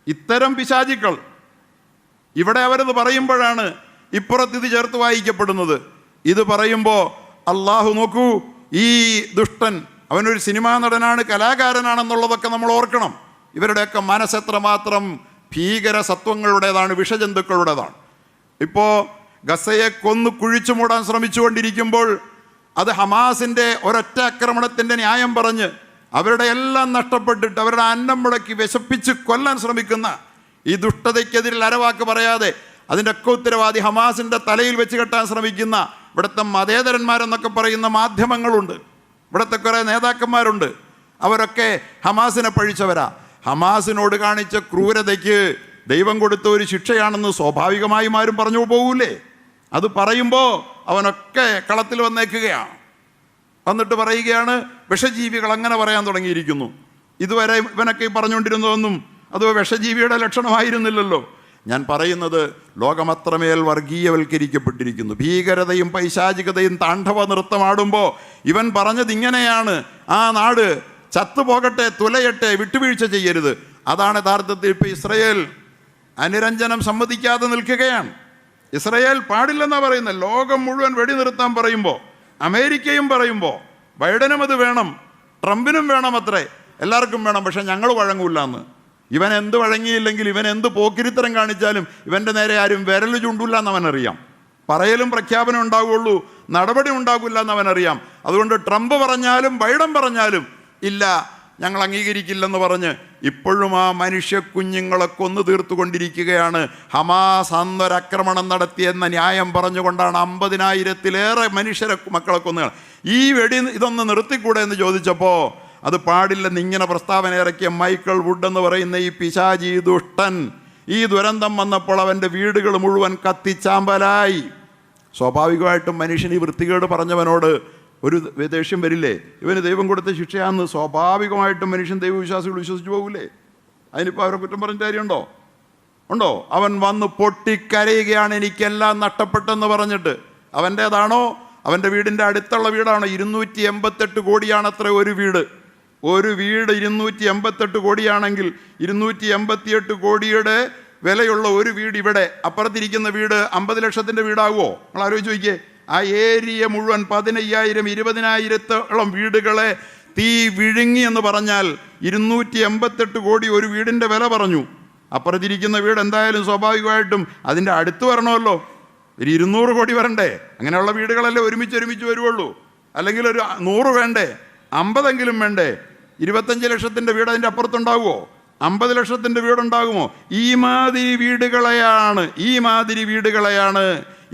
ഇത്തരം പിശാചിക്കൾ? ഇവിടെ അവരത് പറയുമ്പോഴാണ് ഇപ്പുറത്ത് ഇത് ചേർത്ത് വായിക്കപ്പെടുന്നത്. ഇത് പറയുമ്പോൾ അള്ളാഹു നോക്കൂ, ഈ ദുഷ്ടൻ അവനൊരു സിനിമാ നടനാണ്, കലാകാരനാണെന്നുള്ളതൊക്കെ നമ്മൾ ഓർക്കണം. ഇവരുടെയൊക്കെ മനസ്സെത്രമാത്രം ഭീകര സത്വങ്ങളുടേതാണ്, വിഷജന്തുക്കളുടേതാണ്. ഇപ്പോൾ ഗസയെ കൊന്നു കുഴിച്ചു മൂടാൻ ശ്രമിച്ചുകൊണ്ടിരിക്കുമ്പോൾ അത് ഹമാസിൻ്റെ ഒരൊറ്റ ആക്രമണത്തിൻ്റെ ന്യായം പറഞ്ഞ് അവരുടെ എല്ലാം നഷ്ടപ്പെട്ടിട്ട് അവരുടെ അന്നം മുടക്കി വിശപ്പിച്ച് കൊല്ലാൻ ശ്രമിക്കുന്ന ഈ ദുഷ്ടതയ്ക്കെതിരിൽ അരവാക്ക് പറയാതെ അതിൻ്റെ ഒക്കെ ഉത്തരവാദി ഹമാസിൻ്റെ തലയിൽ വെച്ച് കെട്ടാൻ ശ്രമിക്കുന്ന ഇവിടുത്തെ മതേതരന്മാരെന്നൊക്കെ പറയുന്ന മാധ്യമങ്ങളുണ്ട്, ഇവിടുത്തെ കുറേ നേതാക്കന്മാരുണ്ട്. അവരൊക്കെ ഹമാസിനെ പഴിച്ചവരാ. ഹമാസിനോട് കാണിച്ച ക്രൂരതയ്ക്ക് ദൈവം കൊടുത്ത ഒരു ശിക്ഷയാണെന്ന് സ്വാഭാവികമായും ആരും പറഞ്ഞു പോകൂലേ? അത് പറയുമ്പോൾ അവനൊക്കെ കളത്തിൽ വന്നേക്കുകയാണ്. വന്നിട്ട് പറയുകയാണ് വിഷജീവികൾ അങ്ങനെ പറയാൻ തുടങ്ങിയിരിക്കുന്നു. ഇതുവരെ ഇവനൊക്കെ പറഞ്ഞുകൊണ്ടിരുന്നതൊന്നും അത് വിഷജീവിയുടെ ലക്ഷണമായിരുന്നില്ലല്ലോ. ഞാൻ പറയുന്നത് ലോകമത്രമേൽ വർഗീയവൽക്കരിക്കപ്പെട്ടിരിക്കുന്നു. ഭീകരതയും പൈശാചികതയും താണ്ഡവ നൃത്തമാടുമ്പോൾ ഇവൻ പറഞ്ഞത് ഇങ്ങനെയാണ്, ആ നാട് ചത്തുപോകട്ടെ, തുലയട്ടെ, വിട്ടുവീഴ്ച ചെയ്യരുത്. അതാണ് യഥാർത്ഥത്തിൽ ഇപ്പോൾ ഇസ്രയേൽ അനുരഞ്ജനം സമ്മതിക്കാതെ നിൽക്കുകയാണ്. ഇസ്രയേൽ പാടില്ലെന്നാണ് പറയുന്നത്. ലോകം മുഴുവൻ വെടിനിർത്താൻ പറയുമ്പോൾ, അമേരിക്കയും പറയുമ്പോൾ, ബൈഡനും അത് വേണം, ട്രംപിനും വേണം, അത്രേ എല്ലാവർക്കും വേണം, പക്ഷെ ഞങ്ങൾ വഴങ്ങൂല്ല എന്ന്. ഇവൻ എന്ത് വഴങ്ങിയില്ലെങ്കിൽ, ഇവൻ എന്ത് പോക്കിരിത്തരം കാണിച്ചാലും ഇവൻ്റെ നേരെ ആരും വിരൽ ചൂണ്ടില്ല എന്നവനറിയാം. പറയലും പ്രഖ്യാപനം ഉണ്ടാവുള്ളൂ, നടപടി ഉണ്ടാകില്ല എന്നവനറിയാം. അതുകൊണ്ട് ട്രംപ് പറഞ്ഞാലും ബൈഡൻ പറഞ്ഞാലും ഇല്ല, ഞങ്ങൾ അംഗീകരിക്കില്ലെന്ന് പറഞ്ഞ് ഇപ്പോഴും ആ മനുഷ്യ കുഞ്ഞുങ്ങളെ കൊന്നു തീർത്തുകൊണ്ടിരിക്കുകയാണ്. ഹമാസ് അന്നൊരാക്രമണം നടത്തിയെന്ന ന്യായം പറഞ്ഞുകൊണ്ടാണ് 50,000-ലേറെ മനുഷ്യരെ മക്കളെ കൊന്നുകൾ. ഈ ഇതൊന്ന് നിർത്തിക്കൂടെ എന്ന് ചോദിച്ചപ്പോൾ അത് പാടില്ലെന്ന് ഇങ്ങനെ പ്രസ്താവന ഇറക്കിയ മൈക്കിൾ വുഡ് എന്ന് പറയുന്ന ഈ പിശാചി ദുഷ്ടൻ ഈ ദുരന്തം വന്നപ്പോൾ അവൻ്റെ വീടുകൾ മുഴുവൻ കത്തിച്ചാമ്പലായി. സ്വാഭാവികമായിട്ടും മനുഷ്യൻ ഈ വൃത്തികേട് പറഞ്ഞവനോട് ഒരു ദേഷ്യം വരില്ലേ? ഇവന് ദൈവം കൊടുത്ത ശിക്ഷയാണെന്ന് സ്വാഭാവികമായിട്ടും മനുഷ്യൻ ദൈവവിശ്വാസികൾ വിശ്വസിച്ച് പോകില്ലേ? അതിനിപ്പോൾ അവരെ കുറ്റം പറഞ്ഞ കാര്യമുണ്ടോ? ഉണ്ടോ? അവൻ വന്ന് പൊട്ടിക്കരയുകയാണ്, എനിക്കെല്ലാം നഷ്ടപ്പെട്ടെന്ന് പറഞ്ഞിട്ട്. അവൻ്റേതാണോ? അവൻ്റെ വീടിൻ്റെ അടുത്തുള്ള വീടാണോ? 288 കോടിയാണത്ര ഒരു വീട്. 288 കോടിയാണെങ്കിൽ 288 കോടിയുടെ വിലയുള്ള ഒരു വീട് ഇവിടെ, അപ്പുറത്തിരിക്കുന്ന വീട് 50 ലക്ഷത്തിൻ്റെ വീടാകുമോ? നിങ്ങൾ ആലോചിച്ച് നോക്കിയേ. ആ ഏരിയ മുഴുവൻ 15,000 20,000-ഓളം വീടുകളെ തീ വിഴുങ്ങി എന്ന് പറഞ്ഞാൽ 288 കോടി ഒരു വീടിൻ്റെ വില പറഞ്ഞു. അപ്പുറത്തിരിക്കുന്ന വീട് എന്തായാലും സ്വാഭാവികമായിട്ടും അതിൻ്റെ അടുത്ത് വരണമല്ലോ, ഒരു 200 കോടി വരണ്ടേ? അങ്ങനെയുള്ള വീടുകളല്ലേ ഒരുമിച്ച് വരുവുള്ളൂ. അല്ലെങ്കിൽ ഒരു 100 വേണ്ടേ? 50 വേണ്ടേ? 25 ലക്ഷത്തിൻ്റെ വീട് അതിൻ്റെ അപ്പുറത്തുണ്ടാകുമോ? 50 ലക്ഷത്തിൻ്റെ വീടുണ്ടാകുമോ? ഈ മാതിരി വീടുകളെയാണ്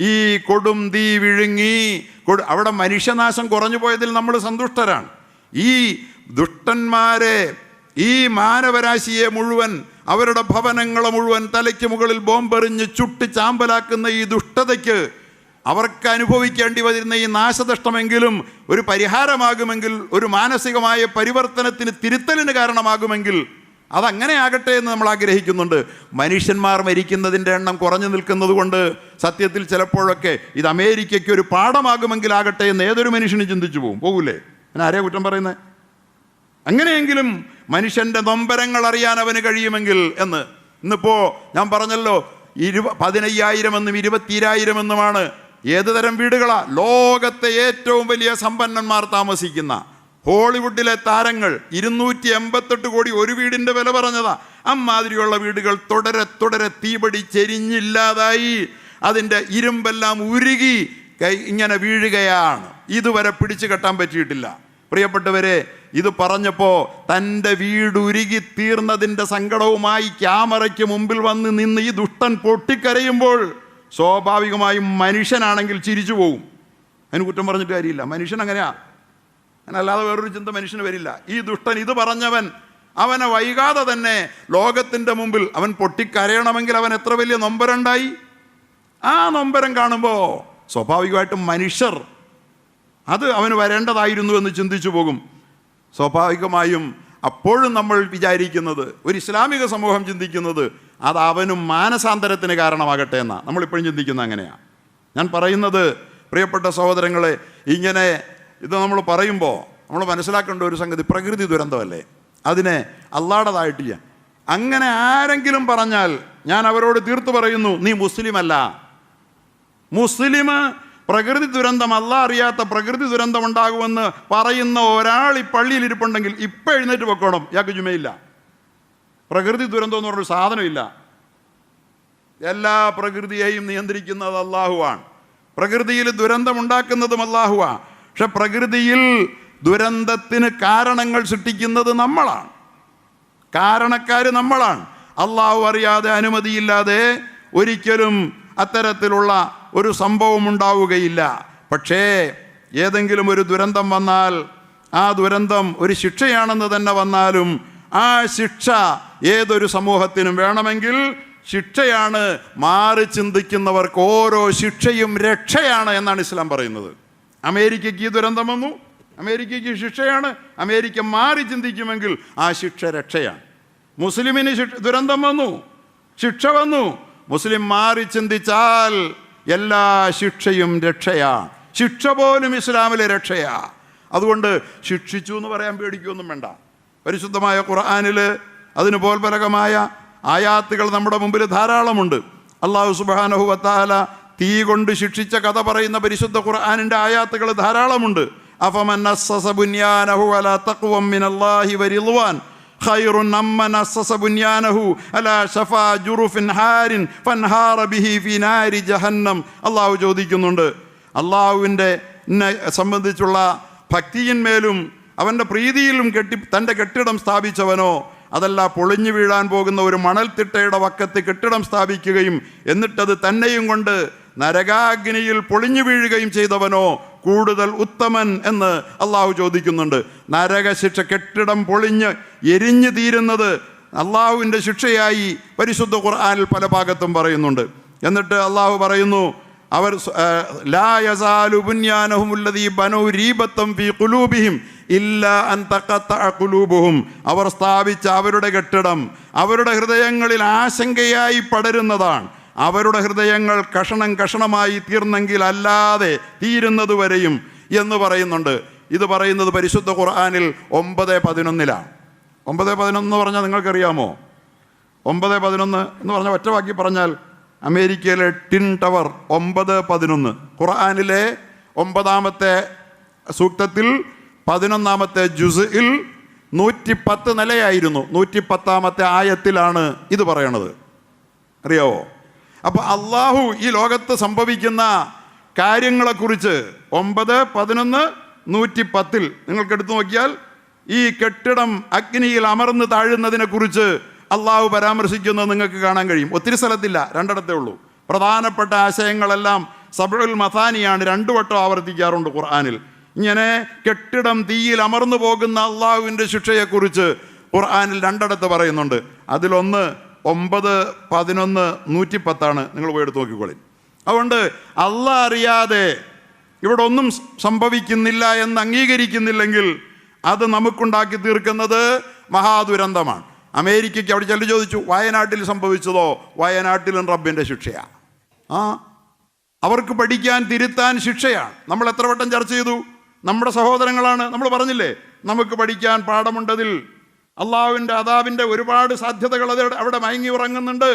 ഈ കൊടും തീ വിഴുങ്ങി. അവിടെ മനുഷ്യനാശം കുറഞ്ഞു പോയതിൽ നമ്മൾ സന്തുഷ്ടരാണ്. ഈ ദുഷ്ടന്മാരെ, ഈ മാനവരാശിയെ മുഴുവൻ, അവരുടെ ഭവനങ്ങളെ മുഴുവൻ തലയ്ക്ക് മുകളിൽ ബോംബെറിഞ്ഞ് ചുട്ട് ചാമ്പലാക്കുന്ന ഈ ദുഷ്ടതയ്ക്ക് അവർക്ക് അനുഭവിക്കേണ്ടി വരുന്ന ഈ നാശനഷ്ടമെങ്കിലും ഒരു പരിഹാരമാകുമെങ്കിൽ, ഒരു മാനസികമായ പരിവർത്തനത്തിന്, തിരുത്തലിന് കാരണമാകുമെങ്കിൽ അതങ്ങനെ ആകട്ടെ എന്ന് നമ്മൾ ആഗ്രഹിക്കുന്നുണ്ട്. മനുഷ്യന്മാർ മരിക്കുന്നതിൻ്റെ എണ്ണം കുറഞ്ഞു നിൽക്കുന്നത് കൊണ്ട് സത്യത്തിൽ ചിലപ്പോഴൊക്കെ ഇത് അമേരിക്കയ്ക്ക് ഒരു പാഠമാകുമെങ്കിൽ ആകട്ടെ എന്ന് ഏതൊരു മനുഷ്യനും ചിന്തിച്ചു പോകൂലേ? ഞാൻ ആരെയാ കുറ്റം പറയുന്നത്? അങ്ങനെയെങ്കിലും മനുഷ്യൻ്റെ നൊമ്പരങ്ങൾ അറിയാൻ അവന് കഴിയുമെങ്കിൽ എന്ന്. ഇന്നിപ്പോൾ ഞാൻ പറഞ്ഞല്ലോ, 15,000 എന്നും 20,000 എന്നുമാണ്. ഏത് തരം വീടുകളാ? ലോകത്തെ ഏറ്റവും വലിയ സമ്പന്നന്മാർ താമസിക്കുന്ന ഹോളിവുഡിലെ താരങ്ങൾ 288 കോടി ഒരു വീടിൻ്റെ വില പറഞ്ഞതാ. അമ്മാതിരിയുള്ള വീടുകൾ തുടരെ തീപടി ചെരിഞ്ഞില്ലാതായി, അതിൻ്റെ ഇരുമ്പെല്ലാം ഉരുകി ഇങ്ങനെ വീഴുകയാണ്. ഇതുവരെ പിടിച്ചു കെട്ടാൻ പറ്റിയിട്ടില്ല. പ്രിയപ്പെട്ടവരെ, ഇത് പറഞ്ഞപ്പോൾ തൻ്റെ വീട് ഉരുകി തീർന്നതിൻ്റെ സങ്കടവുമായി ക്യാമറയ്ക്ക് മുമ്പിൽ വന്ന് നിന്ന് ഈ ദുഷ്ടൻ പൊട്ടിക്കരയുമ്പോൾ സ്വാഭാവികമായും മനുഷ്യനാണെങ്കിൽ ചിരിച്ചു പോകും. അതിന് കുറ്റം പറഞ്ഞിട്ട് കാര്യമില്ല. മനുഷ്യൻ അങ്ങനെയാ, അങ്ങനല്ലാതെ വേറൊരു ചിന്ത മനുഷ്യന് വരില്ല. ഈ ദുഷ്ടൻ ഇത് പറഞ്ഞവൻ, അവനെ വൈകാതെ തന്നെ ലോകത്തിൻ്റെ മുമ്പിൽ അവൻ പൊട്ടിക്കരയണമെങ്കിൽ അവൻ എത്ര വലിയ നൊമ്പരണ്ടായി. ആ നൊമ്പരം കാണുമ്പോൾ സ്വാഭാവികമായിട്ടും മനുഷ്യർ അത് അവന് വരേണ്ടതായിരുന്നു എന്ന് ചിന്തിച്ചു പോകും. സ്വാഭാവികമായും അപ്പോഴും നമ്മൾ വിചാരിക്കുന്നത്, ഒരു ഇസ്ലാമിക സമൂഹം ചിന്തിക്കുന്നത്, അത് അവനും മാനസാന്തരത്തിന് കാരണമാകട്ടെ എന്നാണ്. നമ്മളിപ്പോഴും ചിന്തിക്കുന്നത് അങ്ങനെയാണ്. ഞാൻ പറയുന്നത് പ്രിയപ്പെട്ട സഹോദരങ്ങളെ, ഇങ്ങനെ ഇത് നമ്മൾ പറയുമ്പോൾ നമ്മൾ മനസ്സിലാക്കേണ്ട ഒരു സംഗതി, പ്രകൃതി ദുരന്തമല്ലേ, അതിനെ അല്ലാടതായിട്ടില്ല. അങ്ങനെ ആരെങ്കിലും പറഞ്ഞാൽ ഞാൻ അവരോട് തീർത്തു പറയുന്നു, നീ മുസ്ലിം അല്ല. മുസ്ലിം പ്രകൃതി ദുരന്തം, അറിയാത്ത പ്രകൃതി ദുരന്തം ഉണ്ടാകുമെന്ന് പറയുന്ന ഒരാൾ ഈ പള്ളിയിൽ ഇരിപ്പുണ്ടെങ്കിൽ ഇപ്പം എഴുന്നേറ്റ് വെക്കണം, ഇയാൾക്ക് ജുമയില്ല. പ്രകൃതി ദുരന്തം എന്ന് പറഞ്ഞൊരു സാധനമില്ല. എല്ലാ പ്രകൃതിയെയും നിയന്ത്രിക്കുന്നത് അള്ളാഹുവാണ്. പ്രകൃതിയിൽ ദുരന്തമുണ്ടാക്കുന്നതും അള്ളാഹുവാണ്. പക്ഷെ പ്രകൃതിയിൽ ദുരന്തത്തിന് കാരണങ്ങൾ സൃഷ്ടിക്കുന്നത് നമ്മളാണ്. കാരണക്കാർ നമ്മളാണ്. അള്ളാഹു അറിയാതെ, അനുമതിയില്ലാതെ ഒരിക്കലും അത്തരത്തിലുള്ള ഒരു സംഭവം ഉണ്ടാവുകയില്ല. പക്ഷേ ഏതെങ്കിലും ഒരു ദുരന്തം വന്നാൽ, ആ ദുരന്തം ഒരു ശിക്ഷയാണെന്ന് തന്നെ വന്നാലും, ആ ശിക്ഷ ഏതൊരു സമൂഹത്തിനും വേണമെങ്കിൽ ശിക്ഷയാണ്. മാറി ചിന്തിക്കുന്നവർക്ക് ഓരോ ശിക്ഷയും രക്ഷയാണ് എന്നാണ് ഇസ്ലാം പറയുന്നത്. അമേരിക്കയ്ക്ക് ഈ ദുരന്തം വന്നു, അമേരിക്കയ്ക്ക് ശിക്ഷയാണ്. അമേരിക്ക മാറി ചിന്തിക്കുമെങ്കിൽ ആ ശിക്ഷ രക്ഷയാണ്. മുസ്ലിമിന് ദുരന്തം വന്നു, ശിക്ഷ വന്നു. മുസ്ലിം മാറി ചിന്തിച്ചാൽ എല്ലാ ശിക്ഷയും രക്ഷയാണ്. ശിക്ഷ പോലും ഇസ്ലാമിലെ രക്ഷയാ. അതുകൊണ്ട് ശിക്ഷിച്ചു എന്ന് പറയാൻ പേടിക്കൊന്നും വേണ്ട. പരിശുദ്ധമായ ഖുർആനിൽ അതിന് പോൽപരകമായ ആയാത്തുകൾ നമ്മുടെ മുമ്പിൽ ധാരാളമുണ്ട്. അല്ലാഹു സുബ്ഹാനഹു വ തആല തീ കൊണ്ട് ശിക്ഷിച്ച കഥ പറയുന്ന പരിശുദ്ധ ഖുർആനിൻ്റെ ആയാത്തുകൾ ധാരാളമുണ്ട്. അഫമൻ അസ്സസ ബുനിയാനഹു അലാ തഖ്വം മിനല്ലാഹി വറിദ്വാൻ ഖൈറുൻ അമ്മൻ അസ്സസ ബുനിയാനഹു അലാ ശഫാ ജുറുഫിൻ ഹാരിൻ ഫൻഹാറ ബിഹി ഫീ നാരി ജഹന്നം. അള്ളാഹു ചോദിക്കുന്നുണ്ട്, അള്ളാഹുവിൻ്റെ സംബന്ധിച്ചുള്ള ഭക്തിയിന്മേലും അവൻ്റെ പ്രീതിയിലും തൻ്റെ കെട്ടിടം സ്ഥാപിച്ചവനോ, അതല്ല പൊളിഞ്ഞു വീഴാൻ പോകുന്ന ഒരു മണൽത്തിട്ടയുടെ വക്കത്ത് കെട്ടിടം സ്ഥാപിക്കുകയും എന്നിട്ടത് തന്നെയും കൊണ്ട് നരകാഗ്നിയിൽ പൊളിഞ്ഞു വീഴുകയും ചെയ്തവനോ കൂടുതൽ ഉത്തമൻ എന്ന് അള്ളാഹു ചോദിക്കുന്നുണ്ട്. നരകശിക്ഷ, കെട്ടിടം പൊളിഞ്ഞ് എരിഞ്ഞു തീരുന്നത് അള്ളാഹുവിൻ്റെ ശിക്ഷയായി പരിശുദ്ധ ഖുർആനിൽ പല ഭാഗത്തും പറയുന്നുണ്ട്. എന്നിട്ട് അള്ളാഹു പറയുന്നു, അവർ ലാ യസാലു ബുനിയാനഹും അല്ലദീ ബനൂരീബത്തം ഫീ ഖുലൂബിഹിം ഇല്ലാ അൻ തഖത്തഅ ഖുലൂബുഹും. അവർ സ്ഥാപിച്ച അവരുടെ കെട്ടിടം അവരുടെ ഹൃദയങ്ങളിൽ ആശങ്കയായി പടരുന്നതാണ്. അവരുടെ ഹൃദയങ്ങൾ കഷണം കഷണമായി തീർന്നെങ്കിൽ അല്ലാതെ തീരുന്നതുവരെയും എന്ന് പറയുന്നുണ്ട്. ഇത് പറയുന്നത് പരിശുദ്ധ ഖുർആനിൽ 9:11 9:11 പറഞ്ഞാൽ നിങ്ങൾക്കറിയാമോ? 9:11 എന്ന് പറഞ്ഞാൽ ഒറ്റ വാക്കി പറഞ്ഞാൽ അമേരിക്കയിലെ ടിൻ ടവർ 9:11. ഖുർആനിലെ 9-ാമത്തെ സൂക്തത്തിൽ 11-ാമത്തെ ജുസ്ഇൽ 110 നിലയായിരുന്നു. 110-ാമത്തെ ആയത്തിലാണ് ഇത് പറയണത്. അറിയാവോ? അപ്പോൾ അള്ളാഹു ഈ ലോകത്ത് സംഭവിക്കുന്ന കാര്യങ്ങളെക്കുറിച്ച് 9, 11, 110 നിങ്ങൾക്കെടുത്ത് നോക്കിയാൽ ഈ കെട്ടിടം അഗ്നിയിൽ അമർന്ന് താഴുന്നതിനെക്കുറിച്ച് അള്ളാഹു പരാമർശിക്കുന്നത് നിങ്ങൾക്ക് കാണാൻ കഴിയും. ഒത്തിരി സ്ഥലത്തില്ല, 2 ഉള്ളൂ. പ്രധാനപ്പെട്ട ആശയങ്ങളെല്ലാം സബ്ഉൽ മഥാനിയാണ്, 2 വട്ടം ആവർത്തിക്കാറുണ്ട് ഖുർആനിൽ. ഇങ്ങനെ കെട്ടിടം തീയിൽ അമർന്നു പോകുന്ന അള്ളാഹുവിൻ്റെ ശിക്ഷയെക്കുറിച്ച് ഖുർആനിൽ 2 പറയുന്നുണ്ട്. അതിലൊന്ന് 9, 11, 110 നിങ്ങൾ പോയി എടുത്ത് നോക്കിക്കോളി. അതുകൊണ്ട് അള്ളാഹ് അറിയാതെ ഇവിടെ ഒന്നും സംഭവിക്കുന്നില്ല എന്ന് അംഗീകരിക്കുന്നില്ലെങ്കിൽ അത് നമുക്കുണ്ടാക്കി തീർക്കുന്നത് മഹാദുരന്തമാണ്. അമേരിക്കയ്ക്ക് അവിടെ ചിലർ ചോദിച്ചു, വയനാട്ടിൽ സംഭവിച്ചതോ? വയനാട്ടിലും റബ്ബിൻ്റെ ശിക്ഷയാണ്. അവർക്ക് പഠിക്കാൻ തിരുത്താൻ ശിക്ഷയാണ്. നമ്മൾ എത്ര വട്ടം ചർച്ച ചെയ്തു? നമ്മുടെ സഹോദരങ്ങളാണ്. നമ്മൾ പറഞ്ഞില്ലേ, നമുക്ക് പഠിക്കാൻ പാഠമുണ്ടതിൽ. അള്ളാഹുവിൻ്റെ അദാബിൻ്റെ ഒരുപാട് സാധ്യതകൾ അത് അവിടെ മയങ്ങി ഉറങ്ങുന്നുണ്ട്.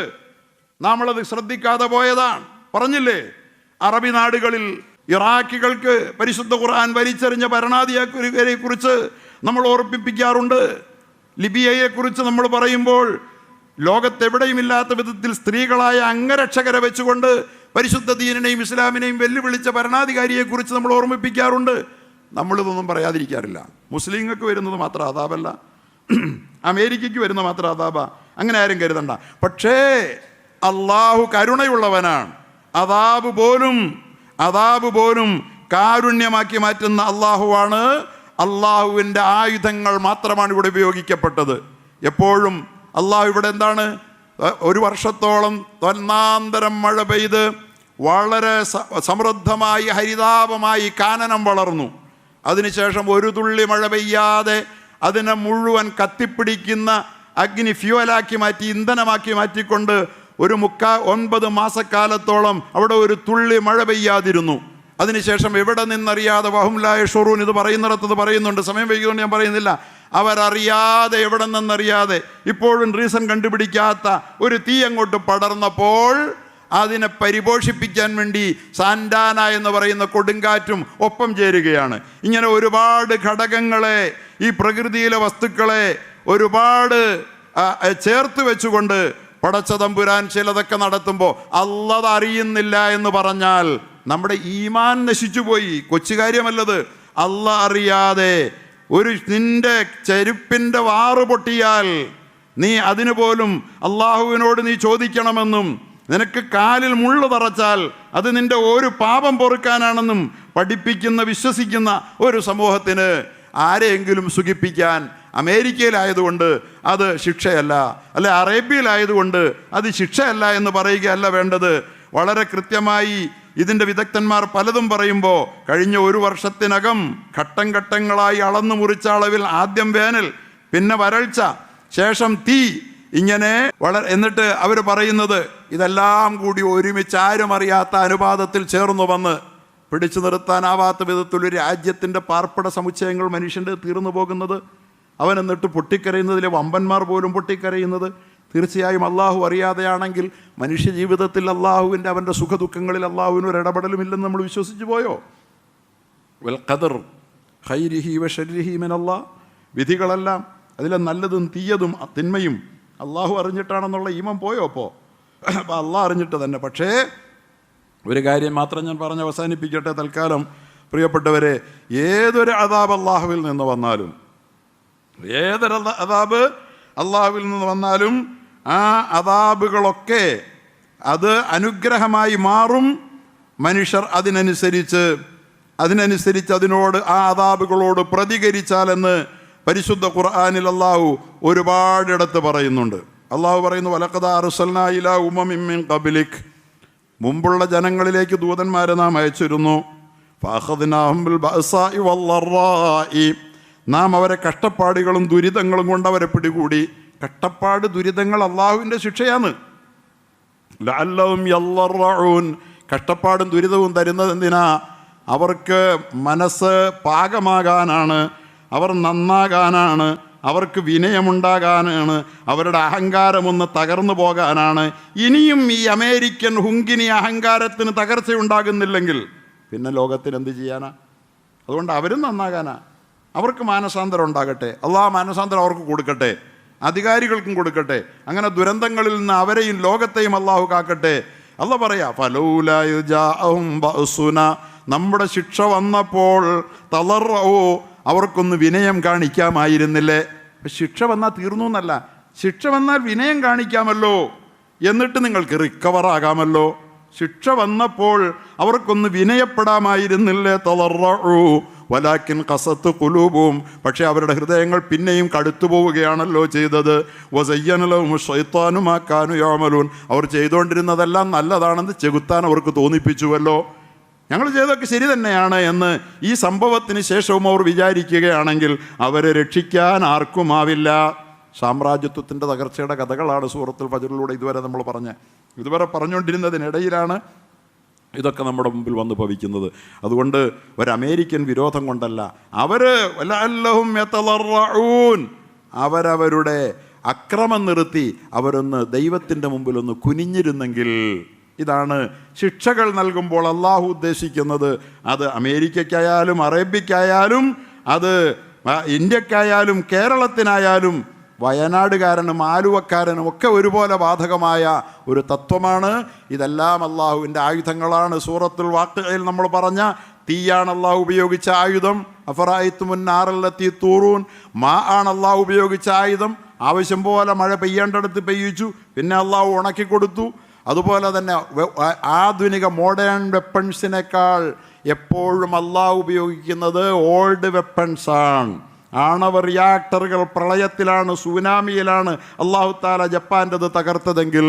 നമ്മളത് ശ്രദ്ധിക്കാതെ പോയതാണ്. പറഞ്ഞില്ലേ, അറബി നാടുകളിൽ ഇറാഖികൾക്ക് പരിശുദ്ധ ഖുർആൻ വലിച്ചെറിഞ്ഞ ഭരണാധികാരിയെ കുറിച്ച് നമ്മൾ ഓർമ്മിപ്പിക്കാറുണ്ട്. ലിബിയയെക്കുറിച്ച് നമ്മൾ പറയുമ്പോൾ ലോകത്തെവിടെയുമില്ലാത്ത വിധത്തിൽ സ്ത്രീകളായ അംഗരക്ഷകരെ വെച്ചുകൊണ്ട് പരിശുദ്ധ ദീനിനെയും ഇസ്ലാമിനെയും വെല്ലുവിളിച്ച ഭരണാധികാരിയെക്കുറിച്ച് നമ്മൾ ഓർമ്മിപ്പിക്കാറുണ്ട്. നമ്മളിതൊന്നും പറയാതിരിക്കാറില്ല. മുസ്ലിങ്ങൾക്ക് വരുന്നത് മാത്രം അതാബല്ല, അമേരിക്കയ്ക്ക് വരുന്ന മാത്രം അതാബ, അങ്ങനെ ആരും കരുതണ്ട. പക്ഷേ അള്ളാഹു കരുണയുള്ളവനാണ്. അതാബ് പോലും കാരുണ്യമാക്കി മാറ്റുന്ന അള്ളാഹുവാണ്. അള്ളാഹുവിൻ്റെ ആയുധങ്ങൾ മാത്രമാണ് ഇവിടെ ഉപയോഗിക്കപ്പെട്ടത്. എപ്പോഴും അള്ളാഹു ഇവിടെ എന്താണ്, 1 വർഷത്തോളം തൊന്നാന്തരം മഴ പെയ്ത് വളരെ സമൃദ്ധമായി ഹരിതാപമായി കാനനം വളർന്നു. അതിനുശേഷം ഒരു തുള്ളി മഴ പെയ്യാതെ അതിനെ മുഴുവൻ കത്തിപ്പിടിക്കുന്ന അഗ്നി ഫ്യൂവലാക്കി മാറ്റി, ഇന്ധനമാക്കി മാറ്റിക്കൊണ്ട് 9 മാസക്കാലത്തോളം അവിടെ ഒരു തുള്ളി മഴ പെയ്യാതിരുന്നു. അതിനുശേഷം എവിടെ നിന്നറിയാതെ വഹും ലാ യശൂറൂൻ, ഇത് പറയുന്നിടത്തത് പറയുന്നുണ്ട്, സമയം വൈകിയതുകൊണ്ട് ഞാൻ പറയുന്നില്ല. അവരറിയാതെ, എവിടെ നിന്നറിയാതെ, ഇപ്പോഴും റീസൺ കണ്ടുപിടിക്കാത്ത ഒരു തീ അങ്ങോട്ട് പടർന്നപ്പോൾ അതിനെ പരിപോഷിപ്പിക്കാൻ വേണ്ടി സാന്റാന എന്ന് പറയുന്ന കൊടുങ്കാറ്റും ഒപ്പം ചേരുകയാണ്. ഇങ്ങനെ ഒരുപാട് ഘടകങ്ങളെ, ഈ പ്രകൃതിയിലെ വസ്തുക്കളെ ഒരുപാട് ചേർത്ത് വെച്ചുകൊണ്ട് പടച്ച തമ്പുരാൻ ചിലതൊക്കെ നടത്തുമ്പോൾ അല്ലാഹ് അറിയുന്നില്ല എന്ന് പറഞ്ഞാൽ നമ്മുടെ ഈമാൻ നശിച്ചുപോയി. കൊച്ചു കാര്യമല്ലത്. അല്ലാഹ് അറിയാതെ നിന്റെ ചെരുപ്പിൻ്റെ വാറ് പൊട്ടിയാൽ നീ അതിനു പോലും അള്ളാഹുവിനോട് നീ ചോദിക്കണമെന്നും, നിനക്ക് കാലിൽ മുള്ളു തറച്ചാൽ അത് നിന്റെ ഒരു പാപം പൊറുക്കാനാണെന്നും പഠിപ്പിക്കുന്ന, വിശ്വസിക്കുന്ന ഒരു സമൂഹത്തിന് ആരെയെങ്കിലും സുഖിപ്പിക്കാൻ അമേരിക്കയിലായതുകൊണ്ട് അത് ശിക്ഷയല്ല, അല്ലെ അറേബ്യയിലായതുകൊണ്ട് അത് ശിക്ഷയല്ല എന്ന് പറയുകയല്ല വേണ്ടത്. വളരെ കൃത്യമായി ഇതിൻ്റെ വിദഗ്ധന്മാർ പലതും പറയുമ്പോൾ കഴിഞ്ഞ 1 വർഷത്തിനകം ഘട്ടം ഘട്ടങ്ങളായി അളന്നു മുറിച്ച അളവിൽ ആദ്യം വേനൽ, പിന്നെ വരൾച്ച, ശേഷം തീ, ഇങ്ങനെ എന്നിട്ട് അവർ പറയുന്നത് ഇതെല്ലാം കൂടി ഒരുമിച്ച് ആരും അറിയാത്ത അനുപാതത്തിൽ ചേർന്നു വന്ന് പിടിച്ചു നിർത്താനാവാത്ത വിധത്തിലൊരു രാജ്യത്തിൻ്റെ പാർപ്പിട സമുച്ചയങ്ങൾ മനുഷ്യൻ്റെ തീർന്നു പോകുന്നത്, അവൻ എന്നിട്ട് പൊട്ടിക്കരയുന്നതിലെ വമ്പന്മാർ പോലും പൊട്ടിക്കരയുന്നത്. തീർച്ചയായും അള്ളാഹു അറിയാതെയാണെങ്കിൽ മനുഷ്യ ജീവിതത്തിൽ അള്ളാഹുവിൻ്റെ അവൻ്റെ സുഖദുഃഖങ്ങളിൽ അള്ളാഹുവിന് ഒരു ഇടപെടലുമില്ലെന്ന് നമ്മൾ വിശ്വസിച്ച് പോയോ? വൽ ഖദർ ഖൈരിഹി വ ശർരിഹി മിനല്ലാഹ്, വിധികളെല്ലാം അതിലെ നല്ലതും തീയതും തിന്മയും അള്ളാഹു അറിഞ്ഞിട്ടാണെന്നുള്ള ഈമൻ പോയോ അപ്പോൾ അള്ളാഹ് അറിഞ്ഞിട്ട് തന്നെ. പക്ഷേ ഒരു കാര്യം മാത്രം ഞാൻ പറഞ്ഞ് അവസാനിപ്പിക്കട്ടെ തൽക്കാലം. പ്രിയപ്പെട്ടവരെ, ഏതൊരു അദാബ് അള്ളാഹുവിൽ നിന്ന് വന്നാലും, ഏതൊരു അദാബ് അള്ളാഹുവിൽ നിന്ന് വന്നാലും ആ അദാബുകളൊക്കെ അത് അനുഗ്രഹമായി മാറും. മനുഷ്യർ അതിനനുസരിച്ച് അതിനോട് ആ അദാബുകളോട് പ്രതികരിച്ചാലെന്ന് പരിശുദ്ധ ഖുർആനിൽ അള്ളാഹു ഒരുപാടിടത്ത് പറയുന്നുണ്ട്. അള്ളാഹു പറയുന്നു, വലഖദ് അർസൽനാ ഇലാ ഉമമിൻ മിൻ ഖബ്ലിക്, മുമ്പുള്ള ജനങ്ങളിലേക്ക് ദൂതന്മാരെ നാം അയച്ചിരുന്നു. ഫഅഖദ്നാഹും ബിൽ ബഅസാഇ വല്ലറാഇ, നാം അവരെ കഷ്ടപ്പാടുകളും ദുരിതങ്ങളും കൊണ്ട് അവരെ പിടികൂടി. കഷ്ടപ്പാട് ദുരിതങ്ങൾ അള്ളാഹുവിൻ്റെ ശിക്ഷയാണ്. ലഅല്ലഹും യല്ലറഊൻ, കഷ്ടപ്പാടും ദുരിതവും തരുന്നത് എന്തിനാ? അവർക്ക് മനസ്സ് പാകമാകാനാണ്, അവർ നന്നാകാനാണ്, അവർക്ക് വിനയമുണ്ടാകാനാണ്, അവരുടെ അഹങ്കാരമൊന്ന് തകർന്നു പോകാനാണ്. ഇനിയും ഈ അമേരിക്കൻ ഹുങ്കിനി അഹങ്കാരത്തിന് തകർച്ചയുണ്ടാകുന്നില്ലെങ്കിൽ പിന്നെ ലോകത്തിന് എന്ത് ചെയ്യാനാ? അതുകൊണ്ട് അവരും നന്നാകാനാ. അവർക്ക് മാനസാന്തരം ഉണ്ടാകട്ടെ, അള്ളാഹ് മാനസാന്തരം അവർക്ക് കൊടുക്കട്ടെ, അധികാരികൾക്കും കൊടുക്കട്ടെ. അങ്ങനെ ദുരന്തങ്ങളിൽ നിന്ന് അവരെയും ലോകത്തെയും അള്ളാഹു കാക്കട്ടെ. അള്ളാഹ് പറയാ, ഫലൗലാ ജാഅഹും ബഅസുനാ, നമ്മുടെ ശിക്ഷ വന്നപ്പോൾ തളറഊ, അവർക്കൊന്ന് വിനയം കാണിക്കാമായിരുന്നില്ലേ? ശിക്ഷ വന്നാൽ തീർന്നു എന്നല്ല, ശിക്ഷ വന്നാൽ വിനയം കാണിക്കാമല്ലോ, എന്നിട്ട് നിങ്ങൾക്ക് റിക്കവർ ആകാമല്ലോ. ശിക്ഷ വന്നപ്പോൾ അവർക്കൊന്ന് വിനയപ്പെടാമായിരുന്നില്ലേ? തളറഊ വലാക്കിൻ ഖസത്ത് ഖുലൂബുഹും, പക്ഷേ അവരുടെ ഹൃദയങ്ങൾ പിന്നെയും കടുത്തു പോവുകയാണല്ലോ ചെയ്തത്. വസയ്യന ലഹും ശൈത്താനു മാ കാനൂ യഅമലൂൻ, അവർ ചെയ്തുകൊണ്ടിരുന്നതെല്ലാം നല്ലതാണെന്ന് ചെകുത്താൻ അവർക്ക് തോന്നിപ്പിച്ചുവല്ലോ. ഞങ്ങൾ ചെയ്തൊക്കെ ശരി തന്നെയാണ് എന്ന് ഈ സംഭവത്തിന് ശേഷവും അവർ വിചാരിക്കുകയാണെങ്കിൽ അവരെ രക്ഷിക്കാൻ ആർക്കുമാവില്ല. സാമ്രാജ്യത്വത്തിൻ്റെ തകർച്ചയുടെ കഥകളാണ് സൂറത്തുൽ ഫജ്റിലൂടെ ഇതുവരെ പറഞ്ഞുകൊണ്ടിരുന്നതിനിടയിലാണ് ഇതൊക്കെ നമ്മുടെ മുമ്പിൽ വന്ന് ഭവിക്കുന്നത്. അതുകൊണ്ട് ഒരു അമേരിക്കൻ വിരോധം കൊണ്ടല്ല, അവരവരുടെ അക്രമം നിർത്തി അവരൊന്ന് ദൈവത്തിൻ്റെ മുമ്പിലൊന്ന് കുനിഞ്ഞിരുന്നെങ്കിൽ. ഇതാണ് ശിക്ഷകൾ നൽകുമ്പോൾ അള്ളാഹു ഉദ്ദേശിക്കുന്നത്. അത് അമേരിക്കയ്ക്കായാലും അറേബ്യക്കായാലും അത് ഇന്ത്യക്കായാലും കേരളത്തിനായാലും വയനാടുകാരനും ആലുവക്കാരനും ഒക്കെ ഒരുപോലെ ബാധകമായ ഒരു തത്വമാണ്. ഇതെല്ലാം അള്ളാഹുവിൻ്റെ ആയുധങ്ങളാണ്. സൂറത്തുൽ വാഖിഅയിൽ നമ്മൾ പറഞ്ഞ തീയാണ് അള്ളാഹു ഉപയോഗിച്ച ആയുധം. അഫറഅയ്തുമുൻ നാറല്ലത്തി തൂറൂൻ, മാ ആണ് അള്ളാഹു ഉപയോഗിച്ച ആയുധം. ആവശ്യം പോലെ മഴ പെയ്യേണ്ടടുത്ത് പെയ്യിച്ചു, പിന്നെ അള്ളാഹു ഉണക്കി കൊടുത്തു. അതുപോലെ തന്നെ ആധുനിക മോഡേൺ വെപ്പൺസിനേക്കാൾ എപ്പോഴും അള്ളാഹു ഉപയോഗിക്കുന്നത് ഓൾഡ് വെപ്പൺസാണ്. ആണവ റിയാക്ടറുകൾ പ്രളയത്തിലാണ്, സുനാമിയിലാണ് അള്ളാഹു താല ജപ്പാൻ്റെത് തകർത്തതെങ്കിൽ,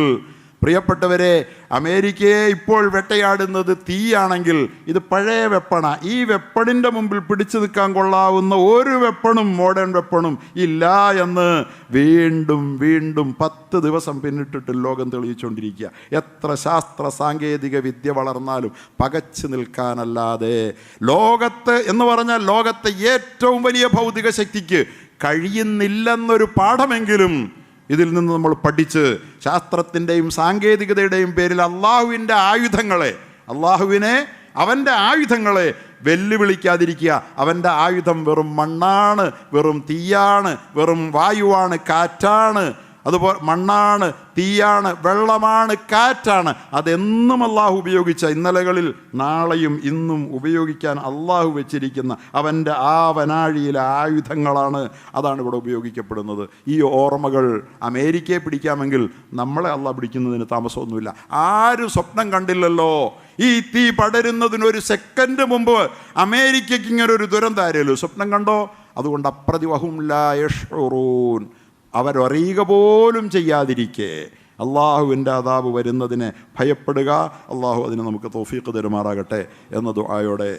പ്രിയപ്പെട്ടവരെ, അമേരിക്കയെ ഇപ്പോൾ വേട്ടയാടുന്നത് തീയാണെങ്കിൽ ഇത് പഴയ വെപ്പണാ. ഈ വെപ്പണിൻ്റെ മുമ്പിൽ പിടിച്ചു നിൽക്കാൻ കൊള്ളാവുന്ന ഒരു വെപ്പണും മോഡേൺ വെപ്പണും ഇല്ല എന്ന് വീണ്ടും വീണ്ടും 10 ദിവസം പിന്നിട്ടിട്ട് ലോകം തെളിയിച്ചുകൊണ്ടിരിക്കുക. എത്ര ശാസ്ത്ര സാങ്കേതിക വിദ്യ വളർന്നാലും പകച്ചു നിൽക്കാനല്ലാതെ ലോകത്ത് എന്ന് പറഞ്ഞാൽ ലോകത്തെ ഏറ്റവും വലിയ ഭൗതിക ശക്തിക്ക് കഴിയുന്നില്ലെന്നൊരു പാഠമെങ്കിലും ഇതിൽ നിന്ന് നമ്മൾ പഠിച്ച് ശാസ്ത്രത്തിൻ്റെയും സാങ്കേതികതയുടെയും പേരിൽ അള്ളാഹുവിൻ്റെ ആയുധങ്ങളെ വെല്ലുവിളിക്കാതിരിക്കുക. അവൻ്റെ ആയുധം വെറും മണ്ണാണ്, വെറും തീയാണ്, വെറും വായുവാണ്, കാറ്റാണ്. അതുപോലെ മണ്ണാണ്, തീയാണ്, വെള്ളമാണ്, കാറ്റാണ്. അതെന്നും അള്ളാഹു ഉപയോഗിച്ച ഇന്നലകളിൽ നാളെയും ഇന്നും ഉപയോഗിക്കാൻ അള്ളാഹു വെച്ചിരിക്കുന്ന അവൻ്റെ വനാഴിയിലെ ആയുധങ്ങളാണ്. അതാണ് ഇവിടെ ഉപയോഗിക്കപ്പെടുന്നത്. ഈ ഓർമ്മകൾ അമേരിക്കയെ പിടിക്കാമെങ്കിൽ നമ്മളെ അള്ളാഹ് പിടിക്കുന്നതിന് താമസമൊന്നുമില്ല. ആരും സ്വപ്നം കണ്ടില്ലല്ലോ ഈ തീ പടരുന്നതിനൊരു സെക്കൻഡ് മുമ്പ് അമേരിക്കയ്ക്ക് ഇങ്ങനെ ഒരു ദുരന്തമായിരുന്നല്ലോ. സ്വപ്നം കണ്ടോ? അതുകൊണ്ട് അപ്രതിവഹും ലാ യശ്ഉറൂൻ, അവരറിയുക പോലും ചെയ്യാതിരിക്കെ അള്ളാഹുവിൻ്റെ അദാബ് വരുന്നതിനെ ഭയപ്പെടുക. അള്ളാഹു അതിന് നമുക്ക് തൗഫീഖ് തരുമാറാകട്ടെ എന്ന ദുആയോടെ